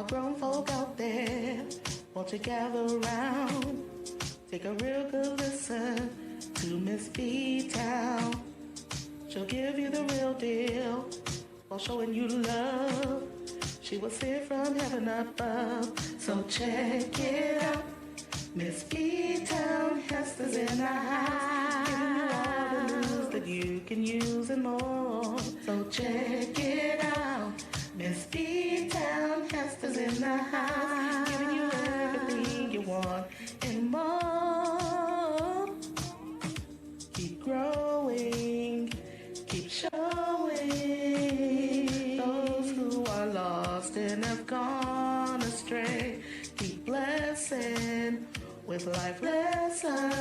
grown folk out there, won't you gather around? Take a real good listen to Miss B-Town. She'll give you the real deal while showing you love. She was sent from heaven above, so check it out. Miss B-Town Hester's in the house, giving you all the news that you can use and more. So check it out. Miss B-Town Hester's in the house, giving you everything you want and more. Keep growing, keep showing. Those who are lost and have gone astray, keep blessing with life lessons.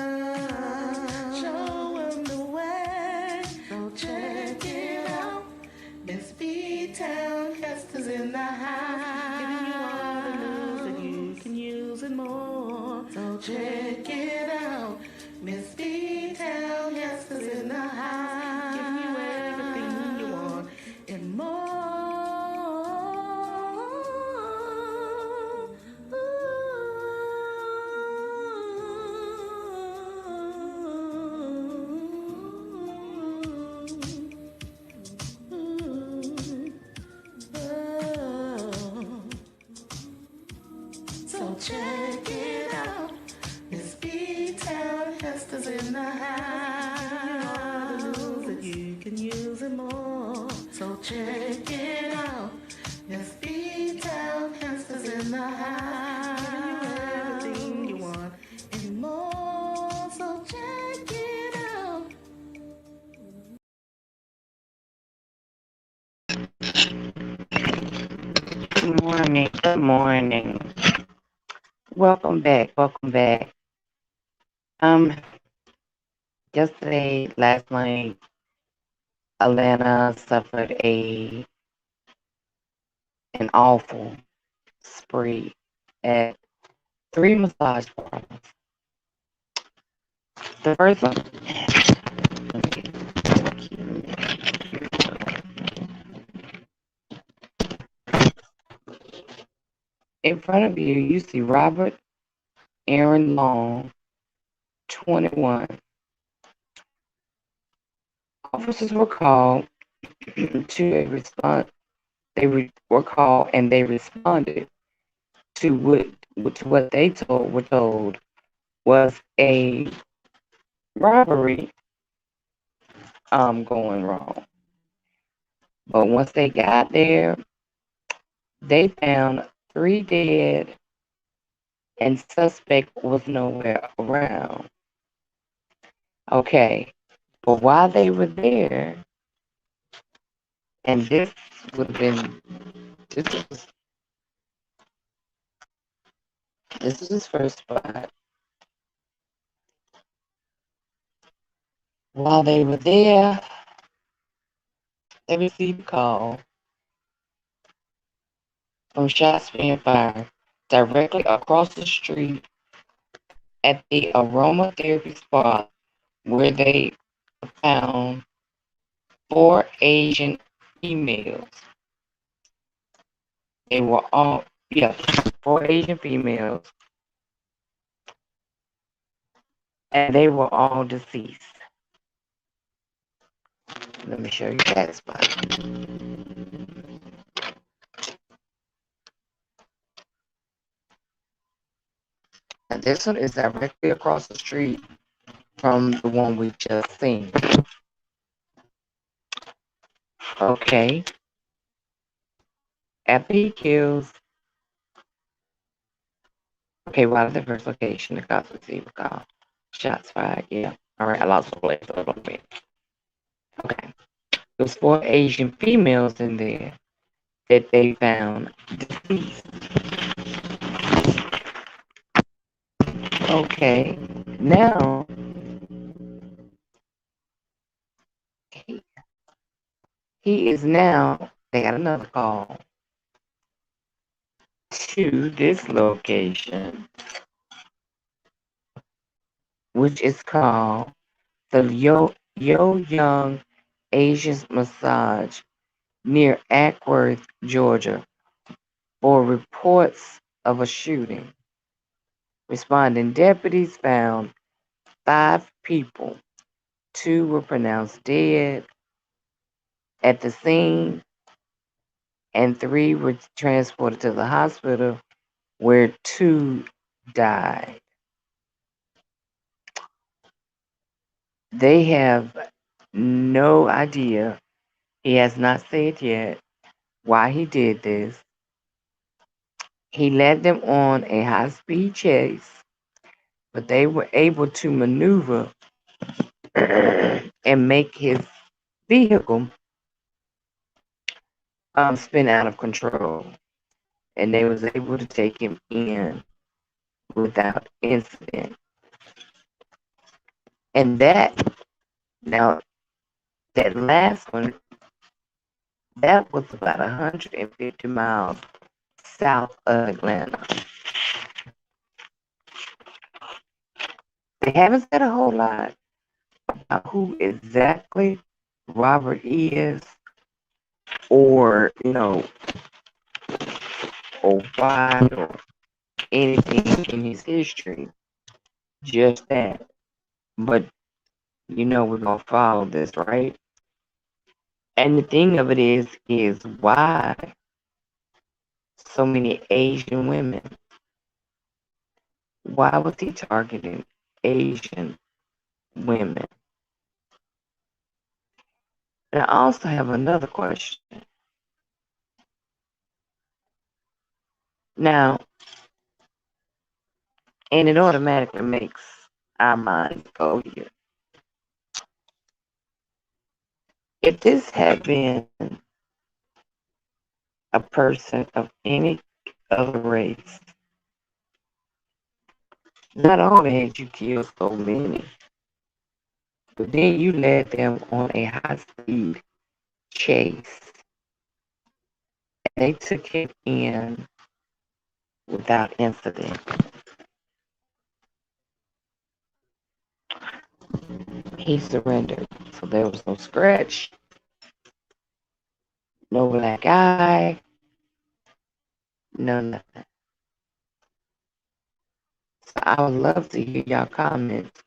Show them the way, so check it out. Miss B-Town Hester's in the house, giving you all the news that you can use and more. So check it out. Miss B-Town Hester's in the house, giving you everything you want and more. So check it out. Miss B-Town Hester's in the house. All the news that you can use and more. So check it out. Miss B-Town Hester's in the house. Giving you everything you want and more. So check it out. Good morning. Good morning. Welcome back. Welcome back. Yesterday, last night, Atlanta suffered an awful spree at 3 massage parlors. The first one, in front of you, you see Robert Aaron Long, 21. Officers were called to a response. Were called and they responded to what they were told was a robbery going wrong. But once they got there, they found 3 dead and suspect was nowhere around. Okay, but while they were there, and this would have been this is his first spot. While they were there, they received a call from shots being fired directly across the street at the aromatherapy spot where they found 4 Asian females. They were all, 4 Asian females, and they were all deceased. Let me show you that spot. And this one is directly across the street from the one we just seen. Okay. After he kills, while at the first location, the cops received a call. Shots fired, yeah. All right, I lost my place a little bit. Okay. There's 4 Asian females in there that they found deceased. Okay. Now, he is now, they got another call to this location, which is called the Yo Young Asian Massage near Ackworth, Georgia. for reports of a shooting. Responding deputies found 5 people. 2 were pronounced dead at the scene, and 3 were transported to the hospital, where 2 died. They have no idea. He has not said yet why he did this. He led them on a high speed chase, but they were able to maneuver and make his vehicle spin out of control. And they was able to take him in without incident. And now, that last one, that was about 150 miles south of Atlanta. They haven't said a whole lot about who exactly Robert is, or, or why, or anything in his history. Just that. But, we're going to follow this, right? And the thing of it is why so many Asian women? Why was he targeting Asian women? And I also have another question. Now, and it automatically makes our minds go here. If this had been a person of any other race, not only had you killed so many, but then you led them on a high-speed chase. And they took him in without incident. He surrendered. So there was no scratch, no black eye, no nothing. So I would love to hear y'all comments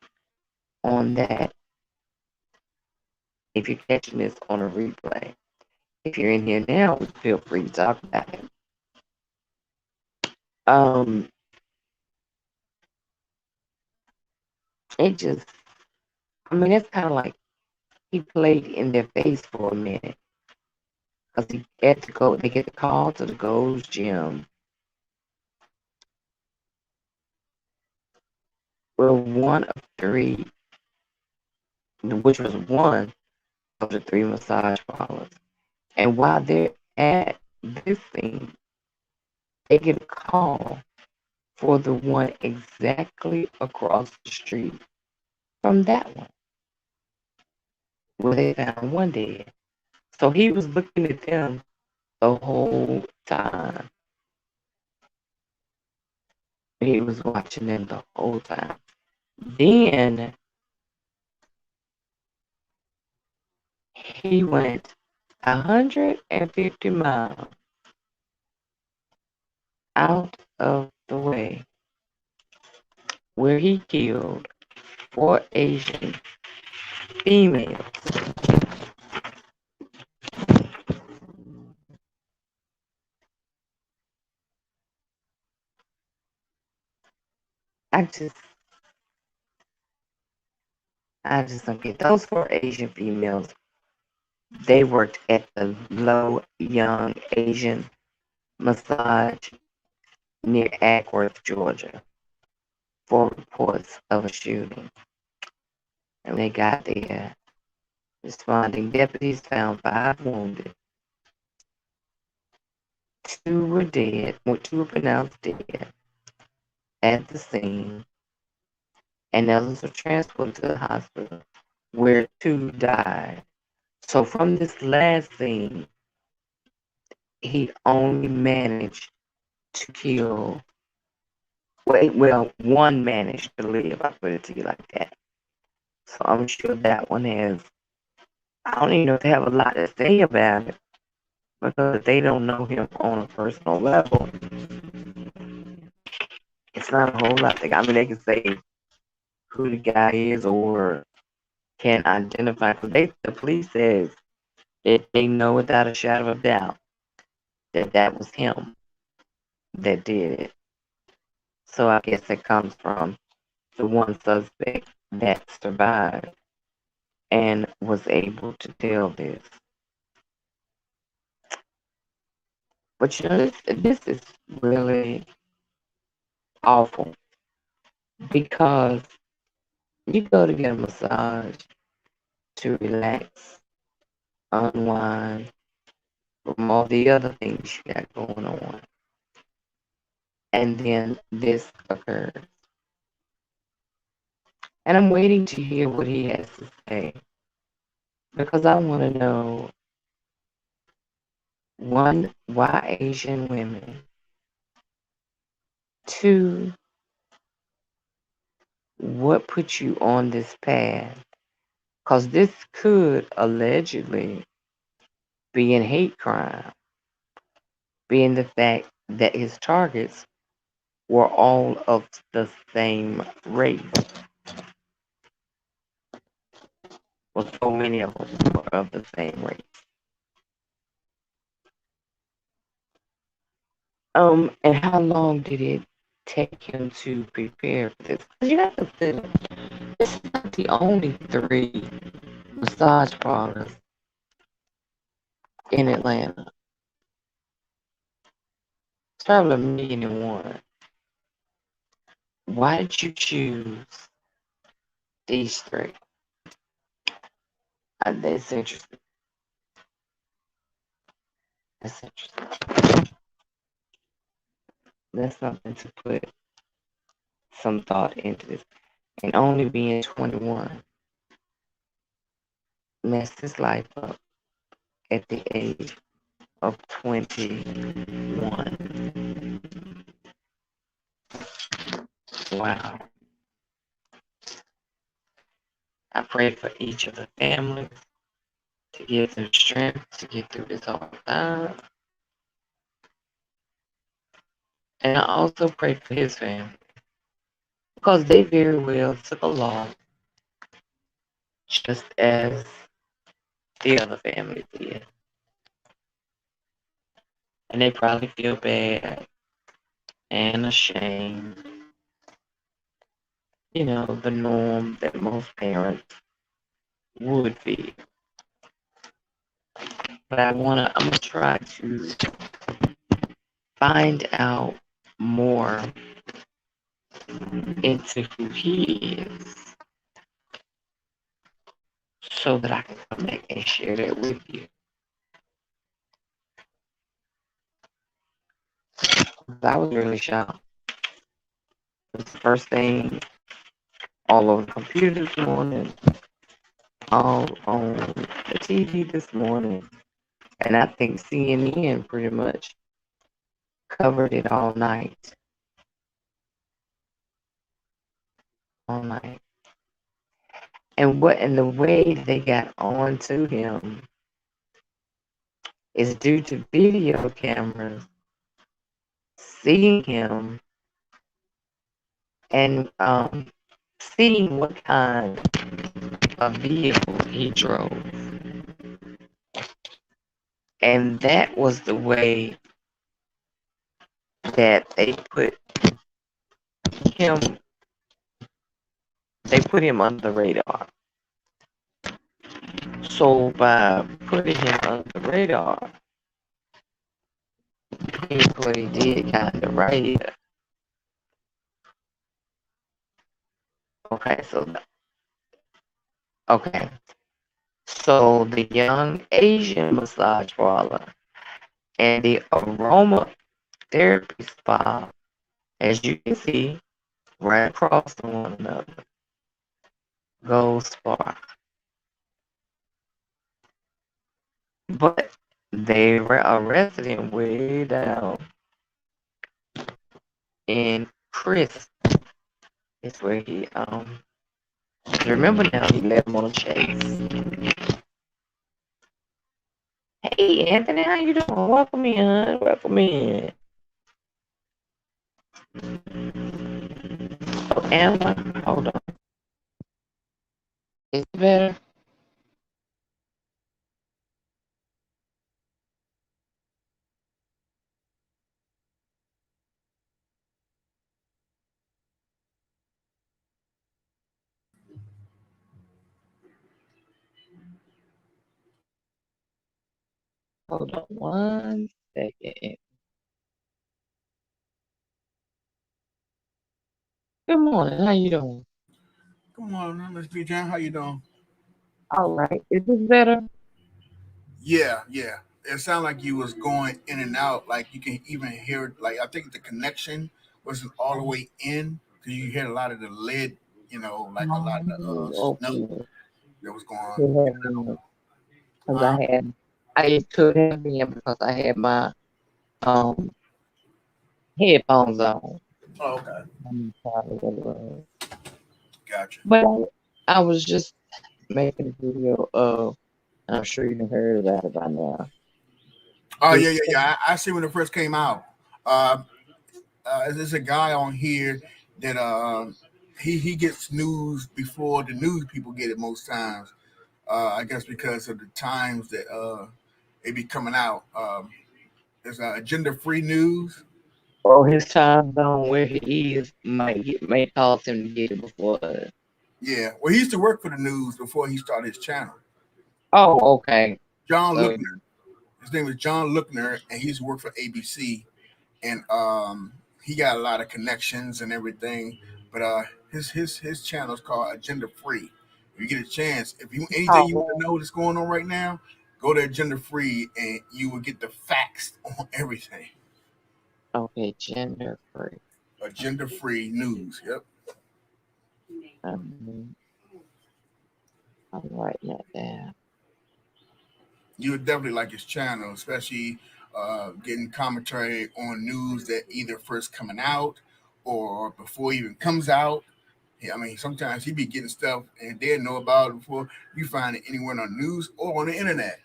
on that. If you're catching this on a replay. If you're in here now, feel free to talk about it. It just, it's kind of like he played in their face for a minute. Because he had to go, they get the call to the Gold's Gym. Well, one of 3, which was one of the 3 massage parlors. And while they're at this thing, they get a call for the one exactly across the street from that one, where they found one dead. So he was looking at them the whole time. He was watching them the whole time. Then he went 150 miles out of the way, where he killed 4 Asian females. I just don't get those 4 Asian females. They worked at the Low Young Asian Massage near Ackworth, Georgia, for reports of a shooting. And when they got there, responding deputies found 5 wounded. 2 were dead, 2 were pronounced dead at the scene, and others were transported to the hospital, where 2 died. So from this last scene, he only managed to kill, well, 1 managed to live. I put it to you like that. So I'm sure that one has, I don't even know if they have a lot to say about it, because if they don't know him on a personal level, it's not a whole lot. I mean, they can say who the guy is or can identify. Because the police says that they know without a shadow of doubt that that was him that did it. So I guess it comes from the one suspect that survived and was able to tell this. But this is really awful because you go to get a massage to relax, unwind from all the other things you got going on. And then this occurs. And I'm waiting to hear what he has to say because I want to know one, why Asian women? Two, what put you on this path? Because this could allegedly be a hate crime, being the fact that his targets were all of the same race. Well, so many of them were of the same race. And how long did it take him to prepare for this? 'Cause you have to consider, this is not the only three massage parlors in Atlanta. It's probably 1,000,001. Why did you choose these three? That's interesting. That's interesting. That's something to put some thought into this. And only being 21 messed his life up at the age of 21. Wow. I pray for each of the families to give them strength to get through this hard time. And I also pray for his family because they very well took a loss just as the other family did. And they probably feel bad and ashamed. You know, the norm that most parents would feel. But I'm gonna try to find out more into who he is so that I can come back and share that with you. I was really shocked. It was the first thing all over the computer this morning, all on the TV this morning, and I think CNN pretty much covered it all night. All night. And the way they got on to him is due to video cameras seeing him and seeing what kind of vehicle he drove. And that was the way that him they put him under the radar. So by putting him under the radar, here's what he did kind of right here. Okay, okay. So the young Asian massage parlor and the aroma therapy spa, as you can see, right across from one another, goes far. But they were arrested him way down in Chris. Is where he remember now he led him on a chase. Hey Hey, Anthony, how you doing? Welcome in. Welcome in. Oh, Emma, hold on. Is it better? Hold on one second. Good morning. How you doing? Come on, Miss B. John, how you doing? All right. Is this better? Yeah, yeah. It sounded like you was going in and out. Like you can even hear. Like I think the connection wasn't all the way in because you hear a lot of the lid. Like a lot of the Oh, snow okay. that was going Could in have and out. been because Huh? I could have been because I had my um headphones on. Oh, okay. Probably what it was. Gotcha. But I was just making a video of, and I'm sure you've heard about it by now. Oh yeah, This, yeah, yeah. I see when it first came out. There's a guy on here that he gets news before the news people get it most times. I guess because of the times that they be coming out. There's agenda free news. or his time zone where he is may cause him to get it before us. Yeah, well, he used to work for the news before he started his channel. Oh, okay. John So Lookner. His name is John Lookner, and he used to work for ABC. And he got a lot of connections and everything. But his channel is called Agenda Free. If you get a chance, if you anything you want to oh, know that's going on right now, go to Agenda Free, and you will get the facts on everything. okay, gender free. Agenda Free News. Yep. Um, I'm writing that down. You would definitely like his channel, especially getting commentary on news that either first coming out or before it even comes out. Yeah, I mean, sometimes he be getting stuff and they know about it before you find it anywhere on news or on the internet.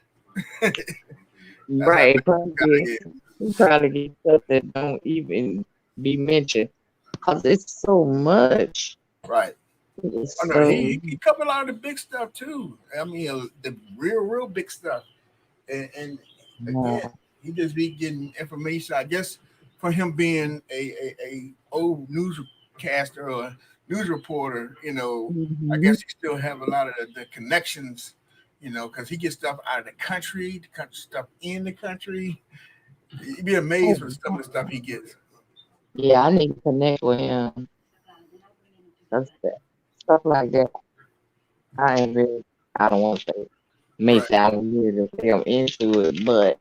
That's how Right, guy is. he probably get stuff that don't even be mentioned because it's so much. Right. It's Oh no, so he covered a lot of the big stuff too. I mean, the real big stuff. And again, uh, he just be getting information. I guess for him being a old newscaster or news reporter, I mhm. guess he still have a lot of the connections, because he gets stuff out of the country stuff in the country. You'd be amazed with some of the stuff he gets. Yeah, I need to connect with him. That's that. Stuff like that. I ain't really, I don't want to say, may Right, sound weird to say I'm into it, but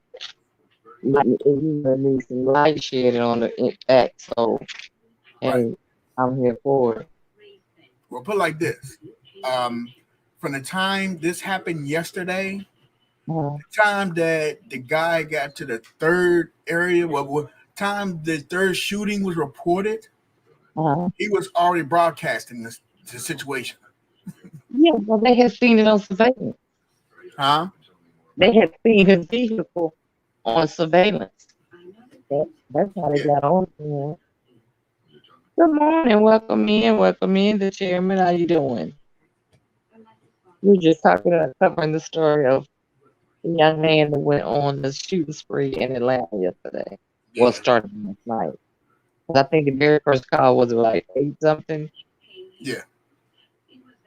it needs some light shed on the impact. So, right. hey, I'm here for it. Well, put it like this. Um, from the time this happened yesterday, Uh, time that the guy got to the third area, what time the third shooting was reported, uh, he was already broadcasting the situation. yeah, well, they had seen it on surveillance. Huh? They had seen his vehicle on surveillance. That's how they Yeah. got on to him. Good morning, welcome in, the chairman. How you doing? We're just talking about covering the story of the young man that went on the shooting spree in Atlanta yesterday. Well, Yeah. started last night. 'Cause I think the very first call was like 8 something. Yeah.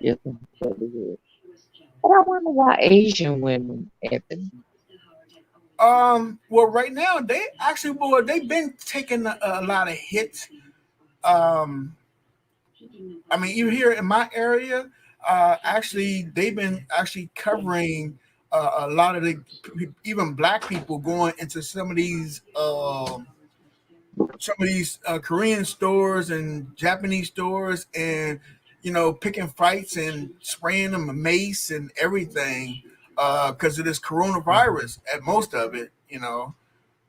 Yes, but I wonder why Asian women, Anthony. Well, right now they actually, well, they've been taking a lot of hits. Um, I mean, even here in my area, actually, they've been actually covering a lot of the even black people going into some of these Korean stores and Japanese stores, and picking fights and spraying them with mace and everything because of this coronavirus. At most of it,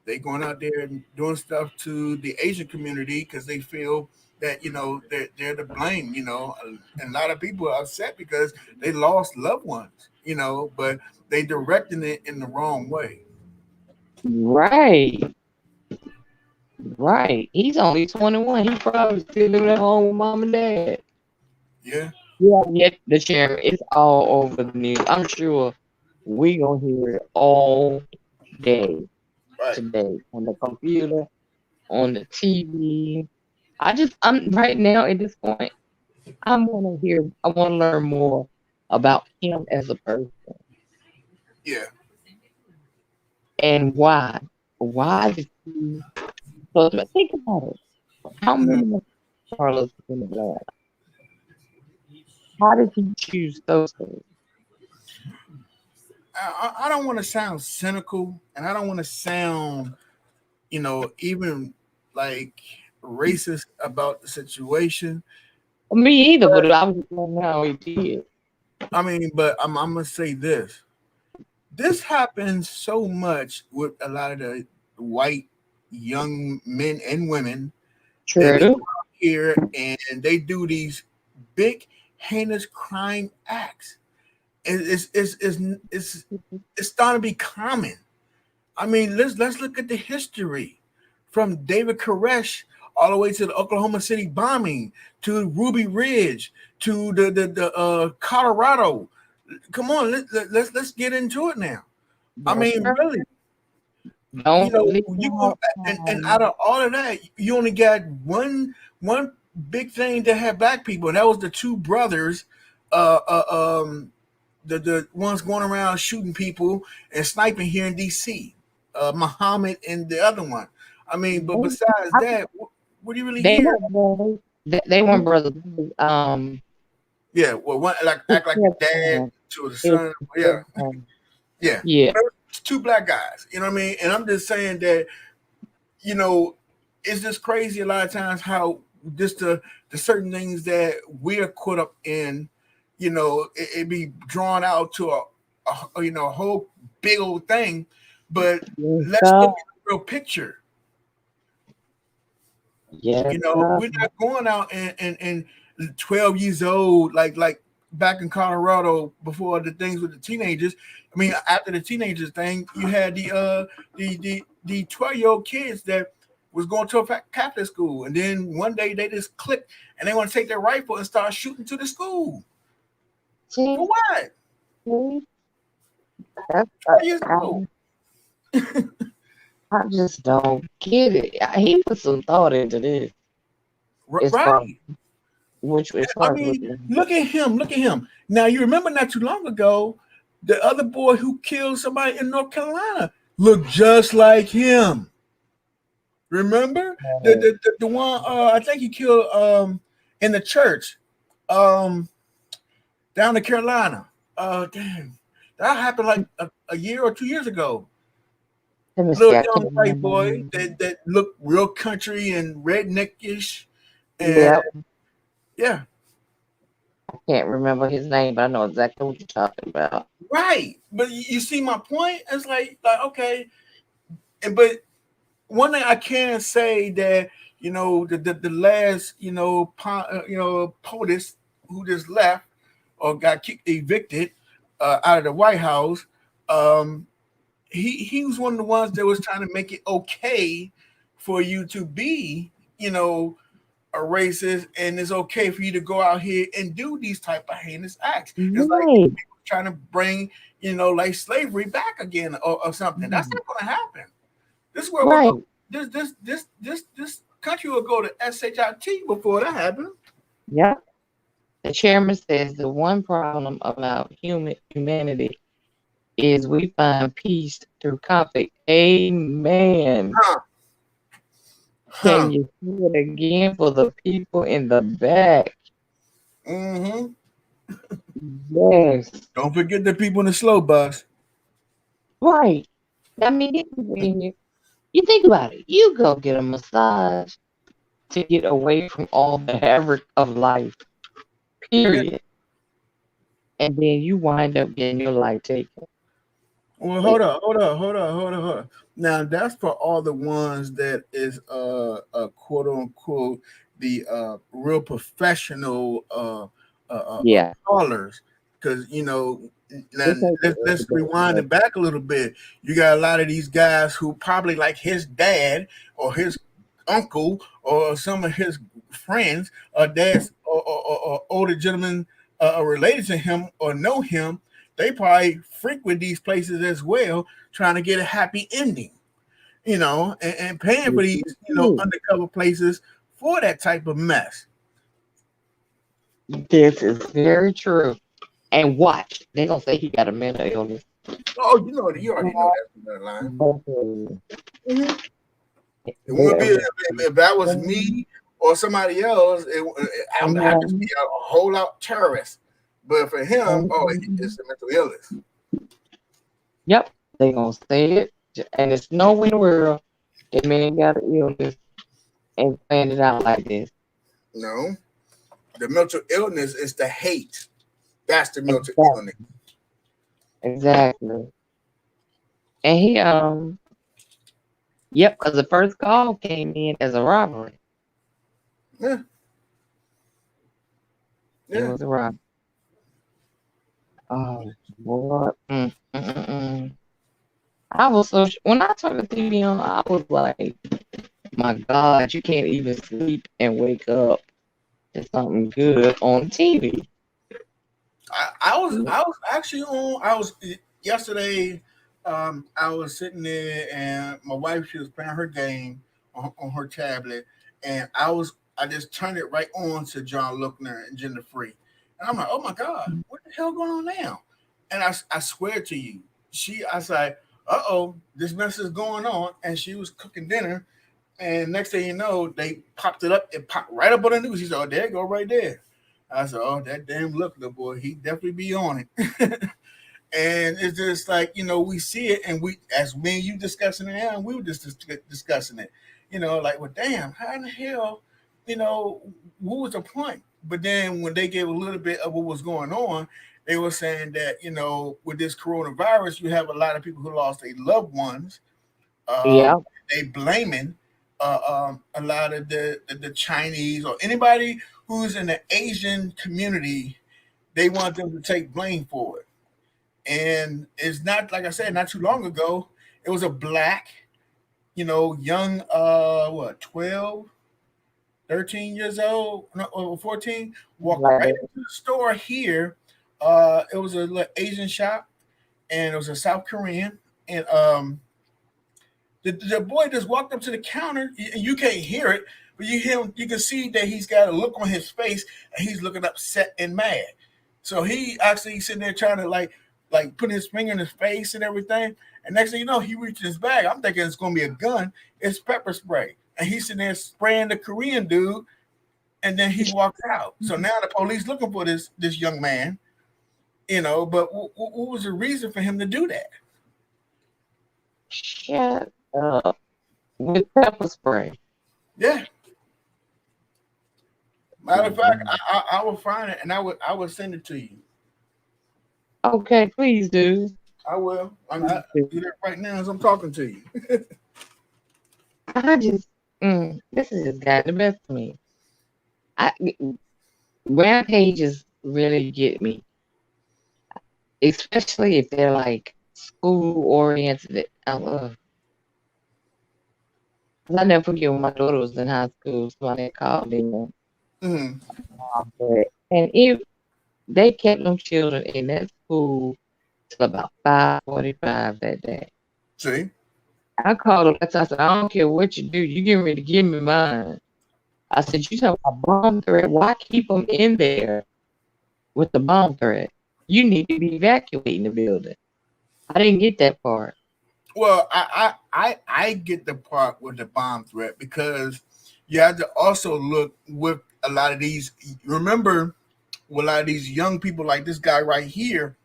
they going out there and doing stuff to the Asian community because they feel that they're to blame. And a lot of people are upset because they lost loved ones. But they directing it in the wrong way. Right, right. He's only 21. He probably still living at home with mom and dad. Yeah, Yeah, yet the chairman is all over the news. I'm sure we gonna hear it all day right. today on the computer, on the TV. I'm right now at this point. I want to learn more about him as a person Yeah. and why. Why did he? So think about it. How Mhm. many Carlos in the lab? How did he choose those things? I don't want to sound cynical, and I don't want to sound, even like racist about the situation. Me either, but I was wondering how he did. I mean, but I'm gonna say this. This happens so much with a lot of the white young men and women that they True. go out here and they do these big heinous crime acts. It's starting to be common. I mean, let's look at the history from David Koresh all the way to the Oklahoma City bombing, to Ruby Ridge, to the Colorado. Come on, let's get into it now. I Yes, mean, sir. really, Don't leave you out and out of all of that, you only got one big thing that had black people, and that was the two brothers, uh, uh um, the ones going around shooting people and sniping here in D.C. Muhammad and the other one. I mean, but besides I- that, what do you really they hear? weren't brothers. They weren't brothers. Yeah, well, one like His act like a dad stepson. to the His son. Yeah, stepson. yeah. Yeah. But it's two black guys. You know what I mean? And I'm just saying that you know, it's just crazy a lot of times how just the certain things that we're caught up in, it be drawn out to a whole big old thing. But Yes, let's sir. look at the real picture. Yes, sir. We're not going out and 12 years old like back in Colorado before the things with the teenagers. I mean, after the teenagers thing, you had the 12-year-old kids that was going to a Catholic school, and then one day they just clicked and they want to take their rifle and start shooting to the school. For See, what? see, that's, 12 years old. I just don't get it. He put some thought into this as far Right. as I far as mean, looking. look at him. Look at him. Now you remember not too long ago, the other boy who killed somebody in North Carolina looked just like him. Remember the one I think he killed in the church um down in Carolina. Damn, that happened like a year or 2 years ago. Let me see. Little I young can't white remember. boy that looked real country and redneckish, and Yeah, yeah, I can't remember his name, but I know exactly what you're talking about. right. But you see my point? It's like okay, but one thing I can say that the last POTUS who just left or got evicted out of the White House, um, he was one of the ones that was trying to make it okay for you to be a racist, and it's okay for you to go out here and do these type of heinous acts. It's like Right, trying to bring like slavery back again or something. That's not going to happen. This is where we'll go. right. This country will go to shit before that happens. Yeah. The chairman says the one problem about humanity is we find peace through conflict. Amen. Huh? Can Huh? you say it again for the people in the back? Mm-hmm. Yes. Don't forget the people in the slow bus. Right. I mean, you think about it. You go get a massage to get away from all the havoc of life, Yeah. period. And then you wind up getting your life taken. Well, It, hold up. Now that's for all the ones that is quote unquote the real professional yeah. callers. because now, This ain't let's rewind the it back a little bit. You got a lot of these guys who probably like his dad or his uncle or some of his friends or dads or older gentlemen related to him or know him. They probably frequent these places as well, trying to get a happy ending, and paying for these, undercover places for that type of mess. This is very true. And watch, they're gonna say he got a mental illness. Oh, you already know that's the line. Mm-hmm. It would be if that was me or somebody else. I'm have to be a whole out terrorist. But for him, it's a mental illness. Yep, they gonna say it, and it's nowhere in the world that man got an illness and planned it out like this. No, the mental illness is the hate. That's the mental illness. Exactly. And he yep, because the first call came in as a robbery. Yeah. It was a robbery. Oh, Lord. I was so when I turned the TV on, I was like, my God, you can't even sleep and wake up to something good on TV. I was actually on. I was yesterday. I was sitting there, and my wife, she was playing her game on her tablet, and I just turned it right on to John Lookner and Gender Free, and I'm like, oh my God, what the hell going on now? And I swear to you, I was like, this mess is going on, and she was cooking dinner, and next thing you know, they popped it up. It popped right up on the news. He said, oh, there you go, right there. I said, oh, that damn Lookner boy, he definitely be on it. And it's just like, we see it, and as me and you discussing it now, we were just discussing it, like, well, damn, how in the hell, what was the point? But then when they gave a little bit of what was going on, they were saying that, with this coronavirus, you have a lot of people who lost their loved ones. They blaming a lot of the Chinese or anybody who's in the Asian community. They want them to take blame for it. And it's not, like I said, not too long ago, it was a black, young, 12, 13 years old, or 14, walked right into the store here. It was a little Asian shop, and it was a South Korean. And the boy just walked up to the counter, and you can't hear it, but you can see that he's got a look on his face, and he's looking upset and mad. So he actually sitting there trying to like put his finger in his face and everything. And next thing you know, he reaches his bag. I'm thinking it's going to be a gun. It's pepper spray. And he's sitting there spraying the Korean dude. And then he walks out. So now the police looking for this young man, but what was the reason for him to do that? Shut up. With pepper spray. Yeah. Matter of fact, I will find it, and I would send it to you. Okay, please do. I will. I'm going to do that right now as I'm talking to you. I just, this has just gotten the best of me. Rampages really get me, especially if they're like school oriented. I love. I never forget when my daughter was in high school. Somebody called me, and if they kept them children in that school till about 5:45 that day. See? I called them. I said, I don't care what you do. You getting ready to give me mine. I said, you talking about bomb threat. Why keep them in there with the bomb threat? You need to be evacuating the building. I didn't get that part. Well, I get the part with the bomb threat because you have to also look with a lot of these. Remember, with a lot of these young people like this guy right here,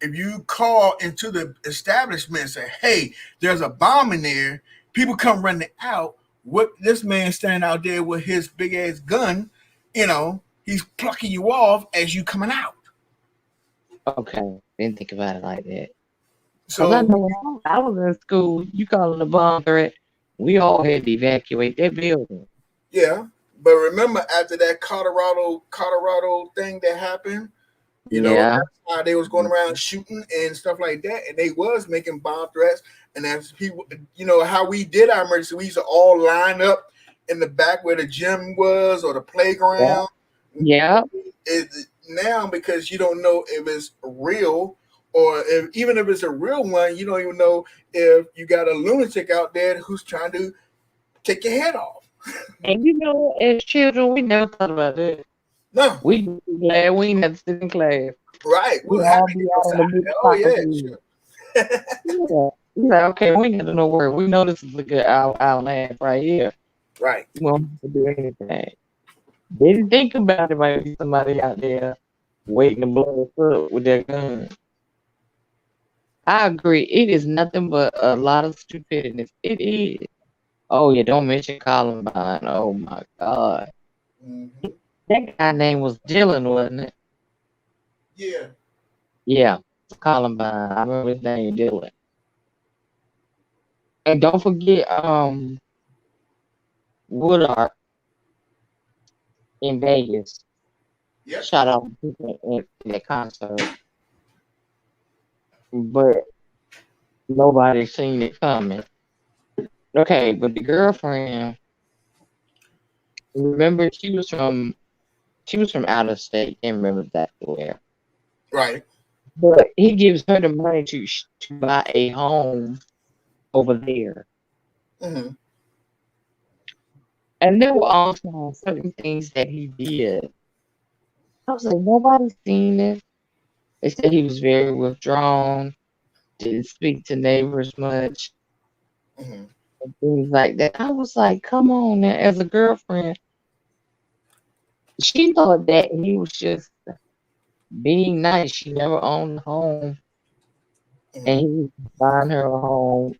if you call into the establishment and say, hey, there's a bomb in there, people come running out. What this man standing out there with his big ass gun, he's plucking you off as you coming out. Okay, didn't think about it like that. So I know I was in school. You calling a bomb threat? We all had to evacuate that building. Yeah, but remember after that Colorado thing that happened, You know, Yeah. that's how they was going around shooting and stuff like that, and they was making bomb threats. And as people, you know, how we did our emergency, we used to all line up in the back where the gym was or the Yeah. playground. Yeah. It, now, because you don't know if it's real or if even if it's a real one, you don't even know if you got a lunatic out there who's trying to take your head off. And you know, as children, we never thought about that. No, We just be glad we ain't have to sit in class. right. We We're all happy be to go out on the outside. big Oh soccer yeah, field. sure. Yeah. You like, okay, we ain't got to no worry. We know this is a good hour and a half right here. Right. We won't have to do anything. Didn't think about it might be somebody out there waiting to blow us up with their gun. I agree. It is nothing but a lot of stupidity. It is. Oh yeah, don't mention Columbine. Oh my God. Hmm. That guy name was Dylan, wasn't it? Yeah. Yeah, Columbine. I remember his name Dylan. And don't forget Woodard in Vegas. Yep. Shot out people in that concert. But nobody seen it coming. Okay, but the girlfriend, remember she was from out of state, can't remember exactly where. Right. But he gives her the money to buy a home over there. Hmm. And there were also certain things that he did. I was like, nobody's seen this. They said he was very withdrawn, didn't speak to neighbors much, Hmm. and things like that. I was like, come on now, as a girlfriend, she thought that he was just being nice. She never owned a home, and Hmm. he was buying her a home.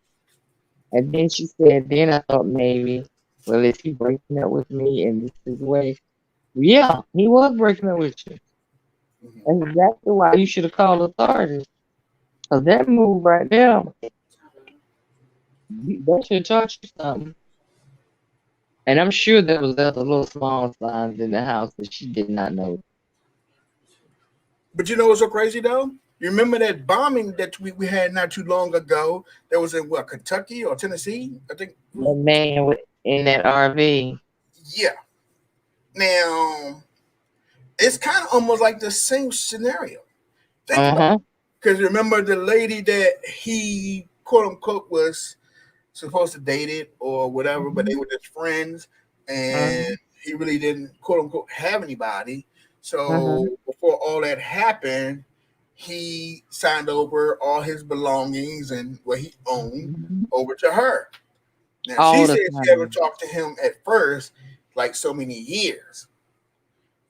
And then she said, then I thought maybe, well, is he breaking up with me in this situation? Yeah, he was breaking up with you. Hmm. That's exactly why you should have called authorities. Because that move right there, that should charge you something. And I'm sure there was other little small signs in the house that she did not know. But you know what's so crazy though? You remember that bombing that we had not too long ago? That was in what, Kentucky or Tennessee? I think. That man in that RV. Yeah. Now it's kind of almost like the same scenario. Think Uh about huh. it. Because remember the lady that he quote unquote was supposed to date it or whatever, but they Hmm. were just friends, and Hmm. he really didn't quote unquote have anybody. Hmm. So before all that happened, he signed over all his belongings and what he owned over to her. Now she All said the she haven't time. talked to him at first, like so many years,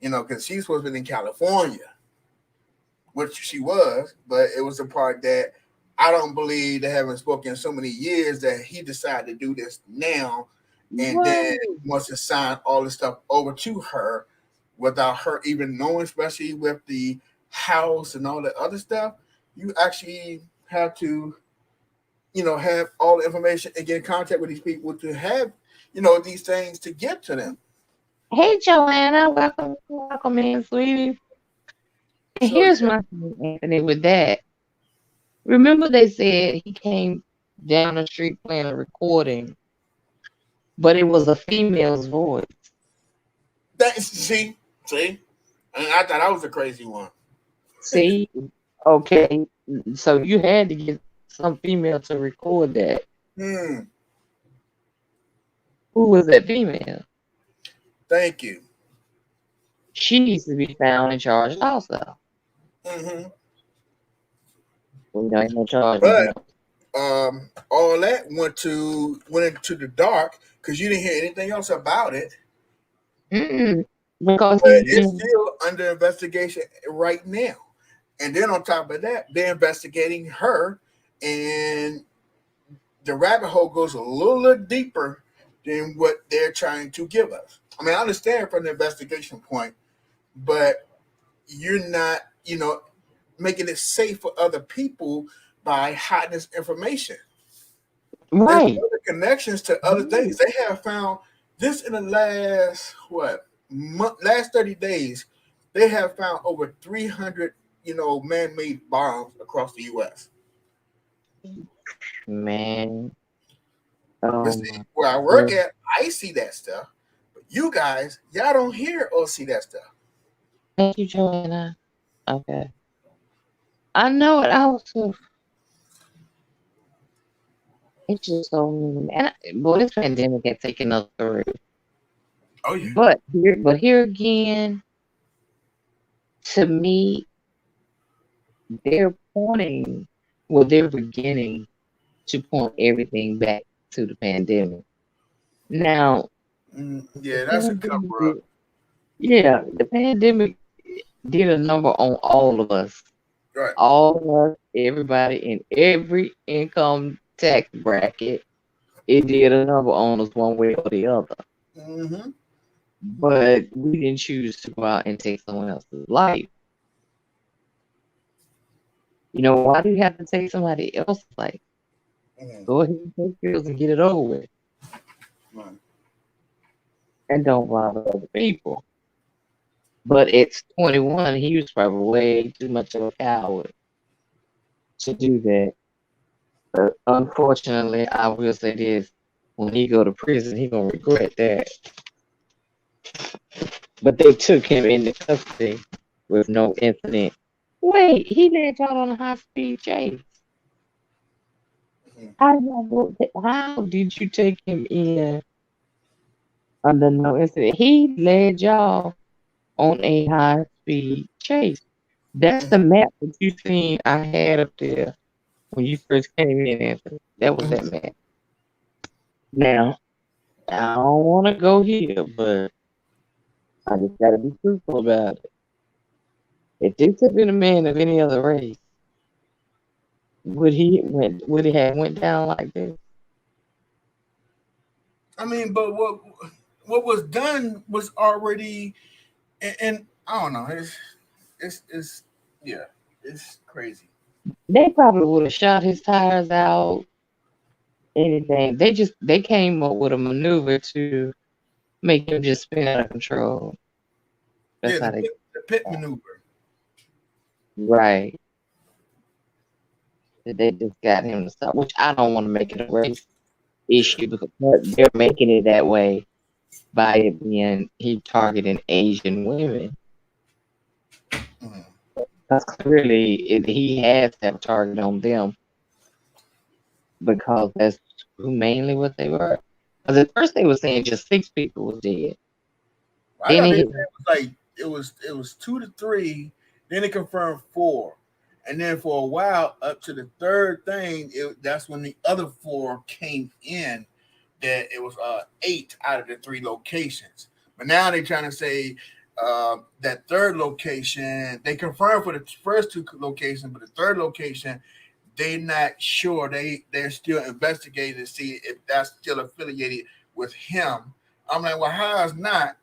because she's supposed to be in California, which she was, but it was the part that I don't believe they haven't spoken in so many years that he decided to do this now and then Right. wants to sign all this stuff over to her without her even knowing, especially with the house and all the other stuff. You actually have to, have all the information and get in contact with these people to have, these things to get to them. Hey, Joanna, welcome in, sweetie. And So here's yeah, my thing, Anthony, with that. Remember, they said he came down the street playing a recording, but it was a female's voice. that's see, and I thought I was a crazy one. See, okay, so you had to get some female to record that. Hmm. Who was that female? Thank you. She needs to be found and charged also. Hmm. We know ain't no charges. But No. all that went into the dark because you didn't hear anything else about it. Mm-mm. Because But it's still under investigation right now. And then on top of that, they're investigating her, and the rabbit hole goes a little deeper than what they're trying to give us. I mean, I understand from the investigation point, but you're not, making it safe for other people by hiding this information. There's right. other connections to other things. Right. They have found this in the last last 30 days. They have found over 300 man-made bombs across the U.S. Man, But oh see, my where I work goodness. at, I see that stuff. But you guys, y'all don't hear or see that stuff. Thank you, Joanna. Okay. I know it. I was so, it's just so mean. Boy, this pandemic had taken us through. Oh yeah. But here again, to me, they're pointing, well, they're beginning to point everything back to the pandemic. Now, the Yeah, that's a pandemic, cover up. yeah, the pandemic did a number on all of us. Right. All of us, everybody in every income tax bracket, it did a number on us one way or the other. Mm-hmm. But we didn't choose to go out and take someone else's life. Why do you have to take somebody else's life? Mm-hmm. Go ahead and take yours and get it over with. Right. And don't bother other people. But at 21, he was probably way too much of a coward to do that. But unfortunately, I will say this: when he go to prison, he gonna regret that. But they took him into custody with no incident. Wait, he led y'all on a high speed chase. Mm-hmm. How did you take him in under no incident? He led y'all on a high speed chase. That's the map that you seen I had up there when you first came in, Anthony. That was that Mm-hmm. map. Now, I don't want to go here, but I just got to be truthful about it. If this had been a man of any other race, would it have went down like this? I mean, but what was done was already, and I don't know. It's yeah, it's crazy. They probably would have shot his tires out, anything. They came up with a maneuver to make him just spin out of control. Yeah, That's how they the pit maneuver. right. They just got him to stop, which I don't want to make it a race Yeah. issue because they're making it that way by it being he targeting Asian women. Mm-hmm. Because clearly he has that target on them because that's who mainly what they were. Because at first they were saying just 6 people was dead. I Then thought they said he it was like it was 2 to 3, then it confirmed 4, and then for a while up to the third thing, that's when the other 4 came in. That it was 8 out of the 3 locations, but now they're trying to say that third location they confirmed for the first 2 locations, but the third location they're not sure. They're still investigating to see if that's still affiliated with him. I'm like, well, how is not?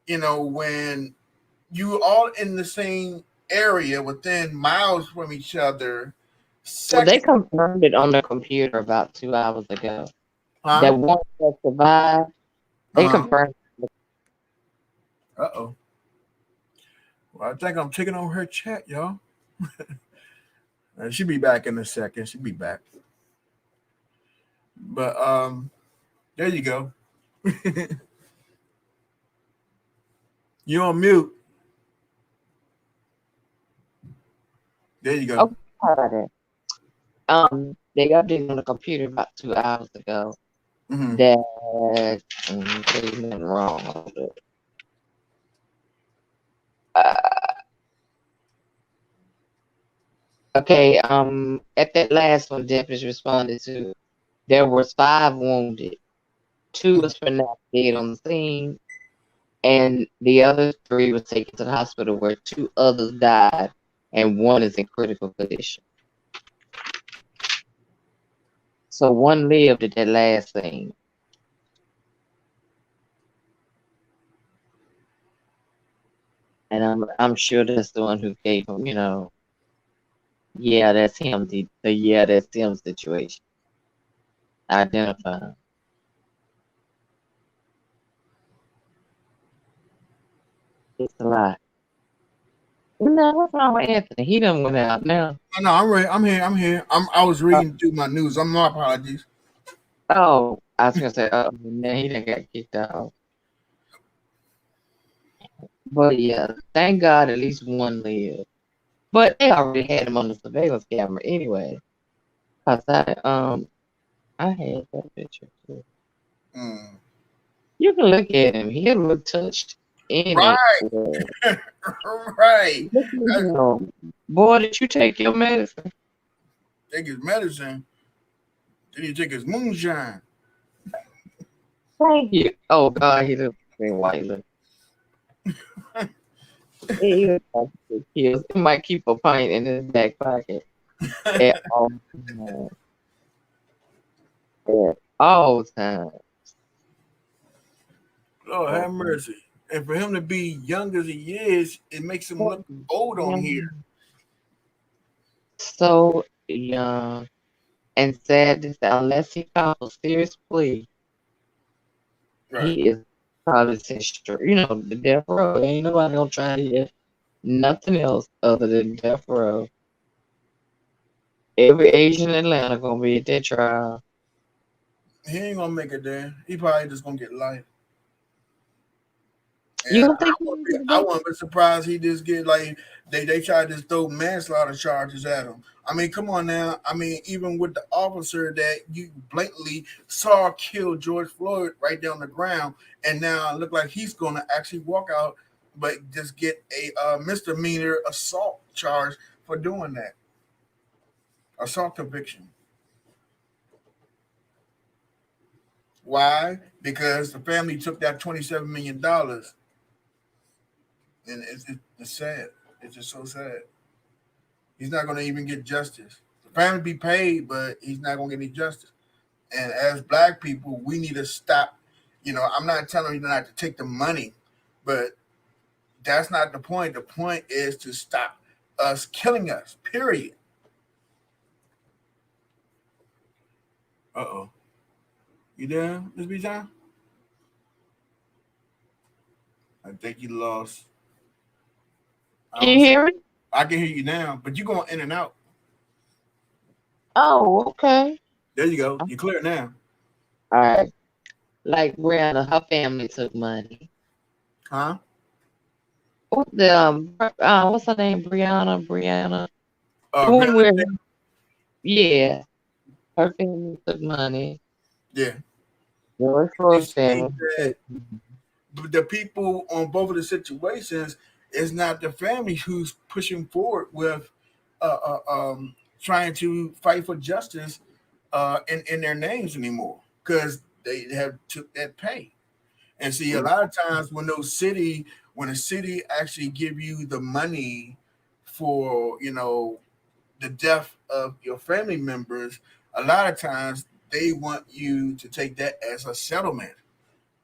When you all in the same area within miles from each other, well they second, confirmed it on the computer about 2 hours ago. huh? That one that survived, they Uh huh. confirmed. Uh oh. Well, I think I'm checking on her chat, y'all. She'll be back in a second. She'll be back. But there you go. You on mute. There you go. Okay, how about that? They updated on the computer about 2 hours ago Mm-hmm. that there's nothing wrong with it. Okay, at that last one, deputies responded to. There was 5 wounded. 2 was pronounced dead on the scene, and the other 3 was taken to the hospital where 2 others died, and 1 is in critical condition. So 1 lived at that last scene. And I'm sure that's the one who gave him, yeah, that's him. The yeah, that's him situation. Identify him. It's a lot. No, what's wrong with Anthony? He done went out now. No, I'm ready. I'm here. I'm here. I was Uh, reading through my news. I'm my apologies. oh, I was gonna say, man, he done got kicked out. But yeah, thank God at least one lived. But they already had him on the surveillance camera anyway. Cause I had that picture too. Mm. You can look at him. He look touched anyway. Right, Look right. at I him. Boy, did you take your medicine? take his medicine. Then he take his moonshine. Thank you. Oh God, he looks white. Look. He looks like he kills. He might keep a pint in his back pocket at all times. At all times. Lord have mercy. And for him to be young as he is, it makes him look old on here. So young and sad to say, unless he files a serious plea, Right. he is probably history. You know, the death row. Ain't nobody gonna try to hear nothing else other than death row. Every Asian in Atlanta gonna be at that trial. He ain't gonna make it there. He probably just gonna get life. You And don't think he I did wouldn't be surprised he just get like they tried to just throw manslaughter charges at him. I mean, come on now. I mean, even with the officer that you blatantly saw kill George Floyd right down the ground, and now it look like he's gonna actually walk out, but just get a misdemeanor assault charge for doing that. Assault conviction. Why? Because the family took that $27 million, and it's sad. It's just so sad. He's not going to even get justice. The family be paid, but he's not going to get any justice. And as black people, we need to stop. You know, I'm not telling you not to take the money, but that's not the point. The point is to stop us killing us. Period. Uh-oh. You there, Miss B. John? I think you lost. I Can you don't see. hear me? I can hear you now, but you're going in and out. Oh, okay. There you go. All You're clear now. right. Like Brianna, her family took money. Huh? What's her name? Brianna. The Brianna, one where, yeah, her family took money. yeah. George You Floyd's see family that took money. the people on both of the situations is not the family who's pushing forward with trying to fight for justice in their names anymore because they have took that pay. And see, a lot of times when a city actually give you the money for the death of your family members, a lot of times they want you to take that as a settlement,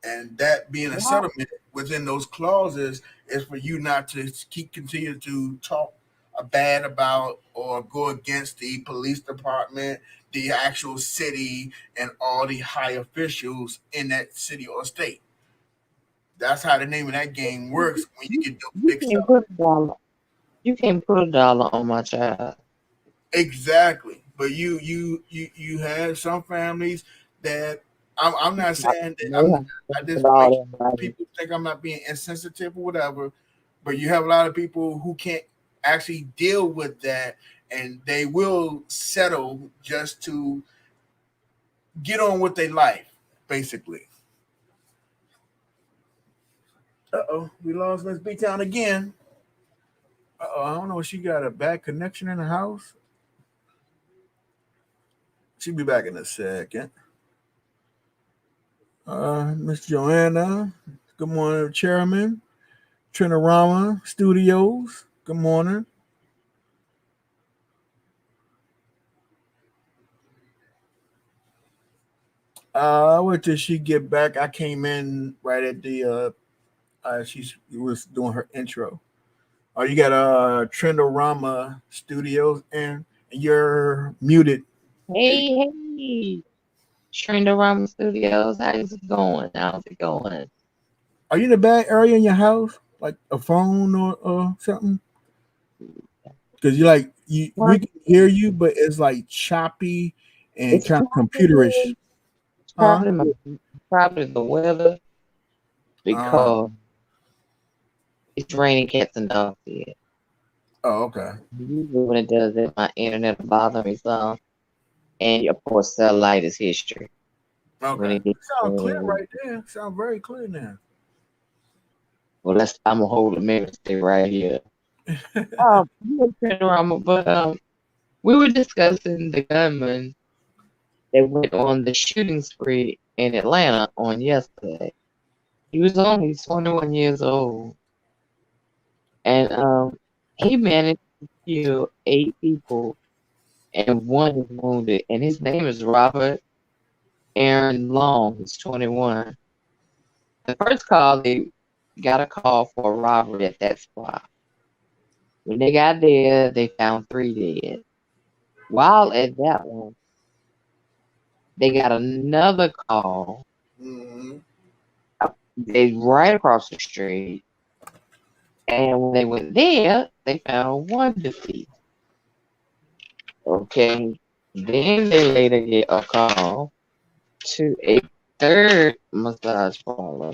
and that being a Wow. settlement within those clauses is for you not to keep continue to talk bad about or go against the police department, the actual city, and all the high officials in that city or state. That's how the name of that game works when you get those You big can't settlements. put a dollar. You can't put a dollar on my child. Exactly. But you have some families that I'm not saying that They have I to just put all make their money. people think I'm not being insensitive or whatever, but you have a lot of people who can't actually deal with that, and they will settle just to get on with their life, basically. Uh-oh, we lost Miss B Town again. Uh-oh, I don't know if she got a bad connection in the house. She'll be back in a second. Miss Joanna, good morning, Chairman. Trinorama Studios, good morning. Wait till she get back. I came in right at the she was doing her intro. Oh, you got Trendorama Studios and you're muted. There you Hey, hey, Trina Rama Studios. How's it going? How's it going? Are you in a bad area in your house? Like a phone or something? Because you like you we Well, can hear you, but it's like choppy and it's kind of computerish. Huh? probably the weather Uh, because it's raining cats and dogs here. oh, okay. Usually when it does it, my internet will bother me some. And of course, satellite is history. When Okay. it gets Sound clear well, right there. Sound very clear now. I'm gonna hold the mirror stay right here. You can turn around, but we were discussing the gunman that went on the shooting spree in Atlanta on yesterday. He was only 21 years old, and he managed to kill 8 people, and one is wounded. And his name is Robert Aaron Long. He's 21. The first call, they got a call for a robbery at that spot. When they got there, they found 3 dead. While at that one, they got another call. Mm-hmm. They right across the street, and when they went there, they found one deceased. Okay, then they later get a call to a third massage parlor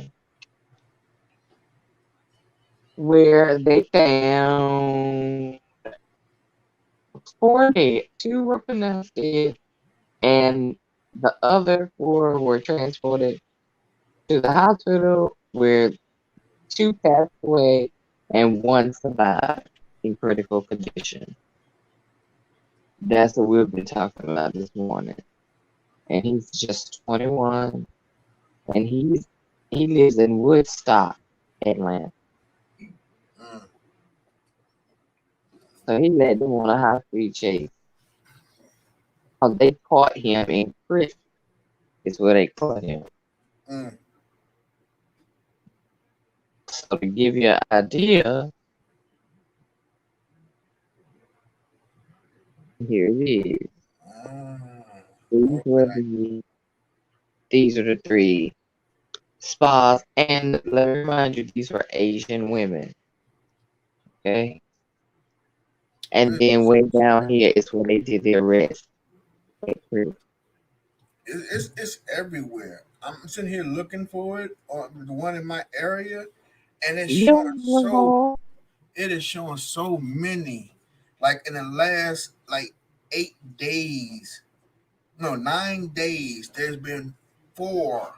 where they found 4 dead. 2 were pronounced dead, and the other 4 were transported to the hospital where 2 passed away and 1 survived in critical condition. That's what we've been talking about this morning. And he's just 21, and he lives in Woodstock, Atlanta. Mm. So he led them on a high speed chase. Cause they caught him in Chris is where they caught him. Mm. So to give you an idea, here it is. Ah, These were okay. the these are the 3 spas, and let me remind you, these were Asian women. Okay, and then way down here is where they did the arrest. It's everywhere. I'm sitting here looking for it on the one in my area, and Yo, it is showing so many. Like in the last like 8 days, no 9 days, there's been 4.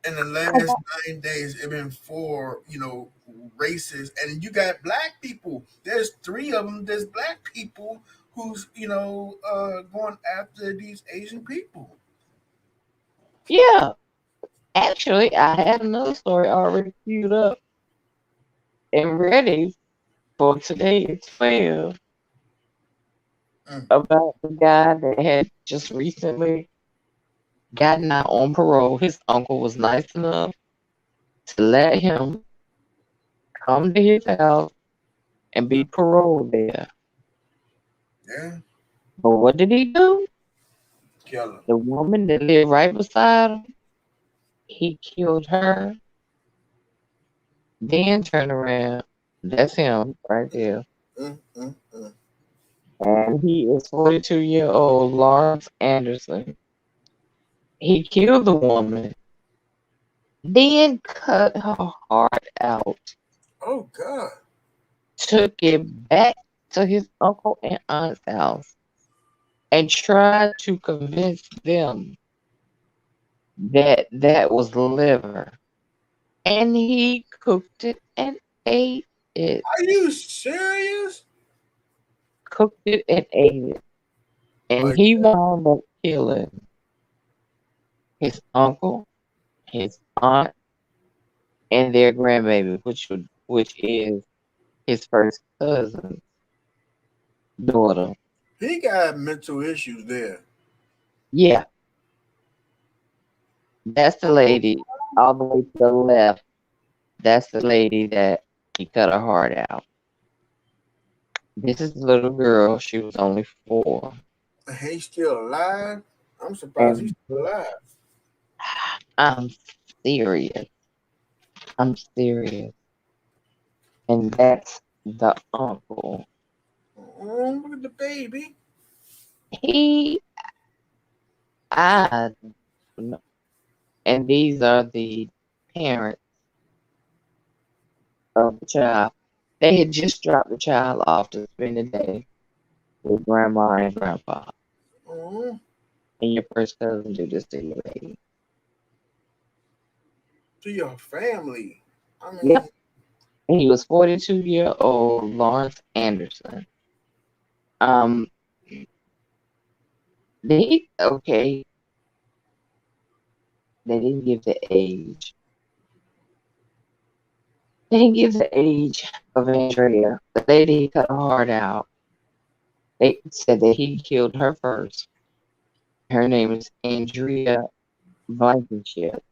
In the last 9 days, it's been 4, races, and you got black people. There's 3 of them. There's black people who's going after these Asian people. yeah. Actually, I had another story already queued up and ready for today at 12 Mm. about the guy that had just recently gotten out on parole. His uncle was nice enough to let him come to his house and be paroled there. Yeah, But what did he do? killer. The woman that lived right beside him, he killed her, then turned around. That's him right there. Mm, mm, mm. And he is 42-year-old Lawrence Anderson. He killed the woman, then cut her heart out, Oh God. took it back to his uncle and aunt's house, and tried to convince them that that was liver. And he cooked it and ate it. Are you serious? Cooked it and ate it. And Like, he wound up killing his uncle, his aunt, and their grandbaby, which is his first cousin's daughter. he got mental issues there. Yeah, that's the lady all the way to the left. That's the lady that he cut her heart out. This is the little girl. She was only 4. And he's still alive. I'm surprised he's And still alive. I'm serious. I'm serious. And that's the uncle, Oh, look at the baby. he, I, and these are the parents of the child. They had just dropped the child off to spend the day with grandma and grandpa. Oh, And your first cousin do this to your baby. to your family. I Yep. mean, And he was 42-year-old Lawrence Anderson. Um, okay, they didn't give the age. They didn't give the age of Andrea. The lady he cut her heart out. They said that he killed her first. Her name is Andrea Blankenship.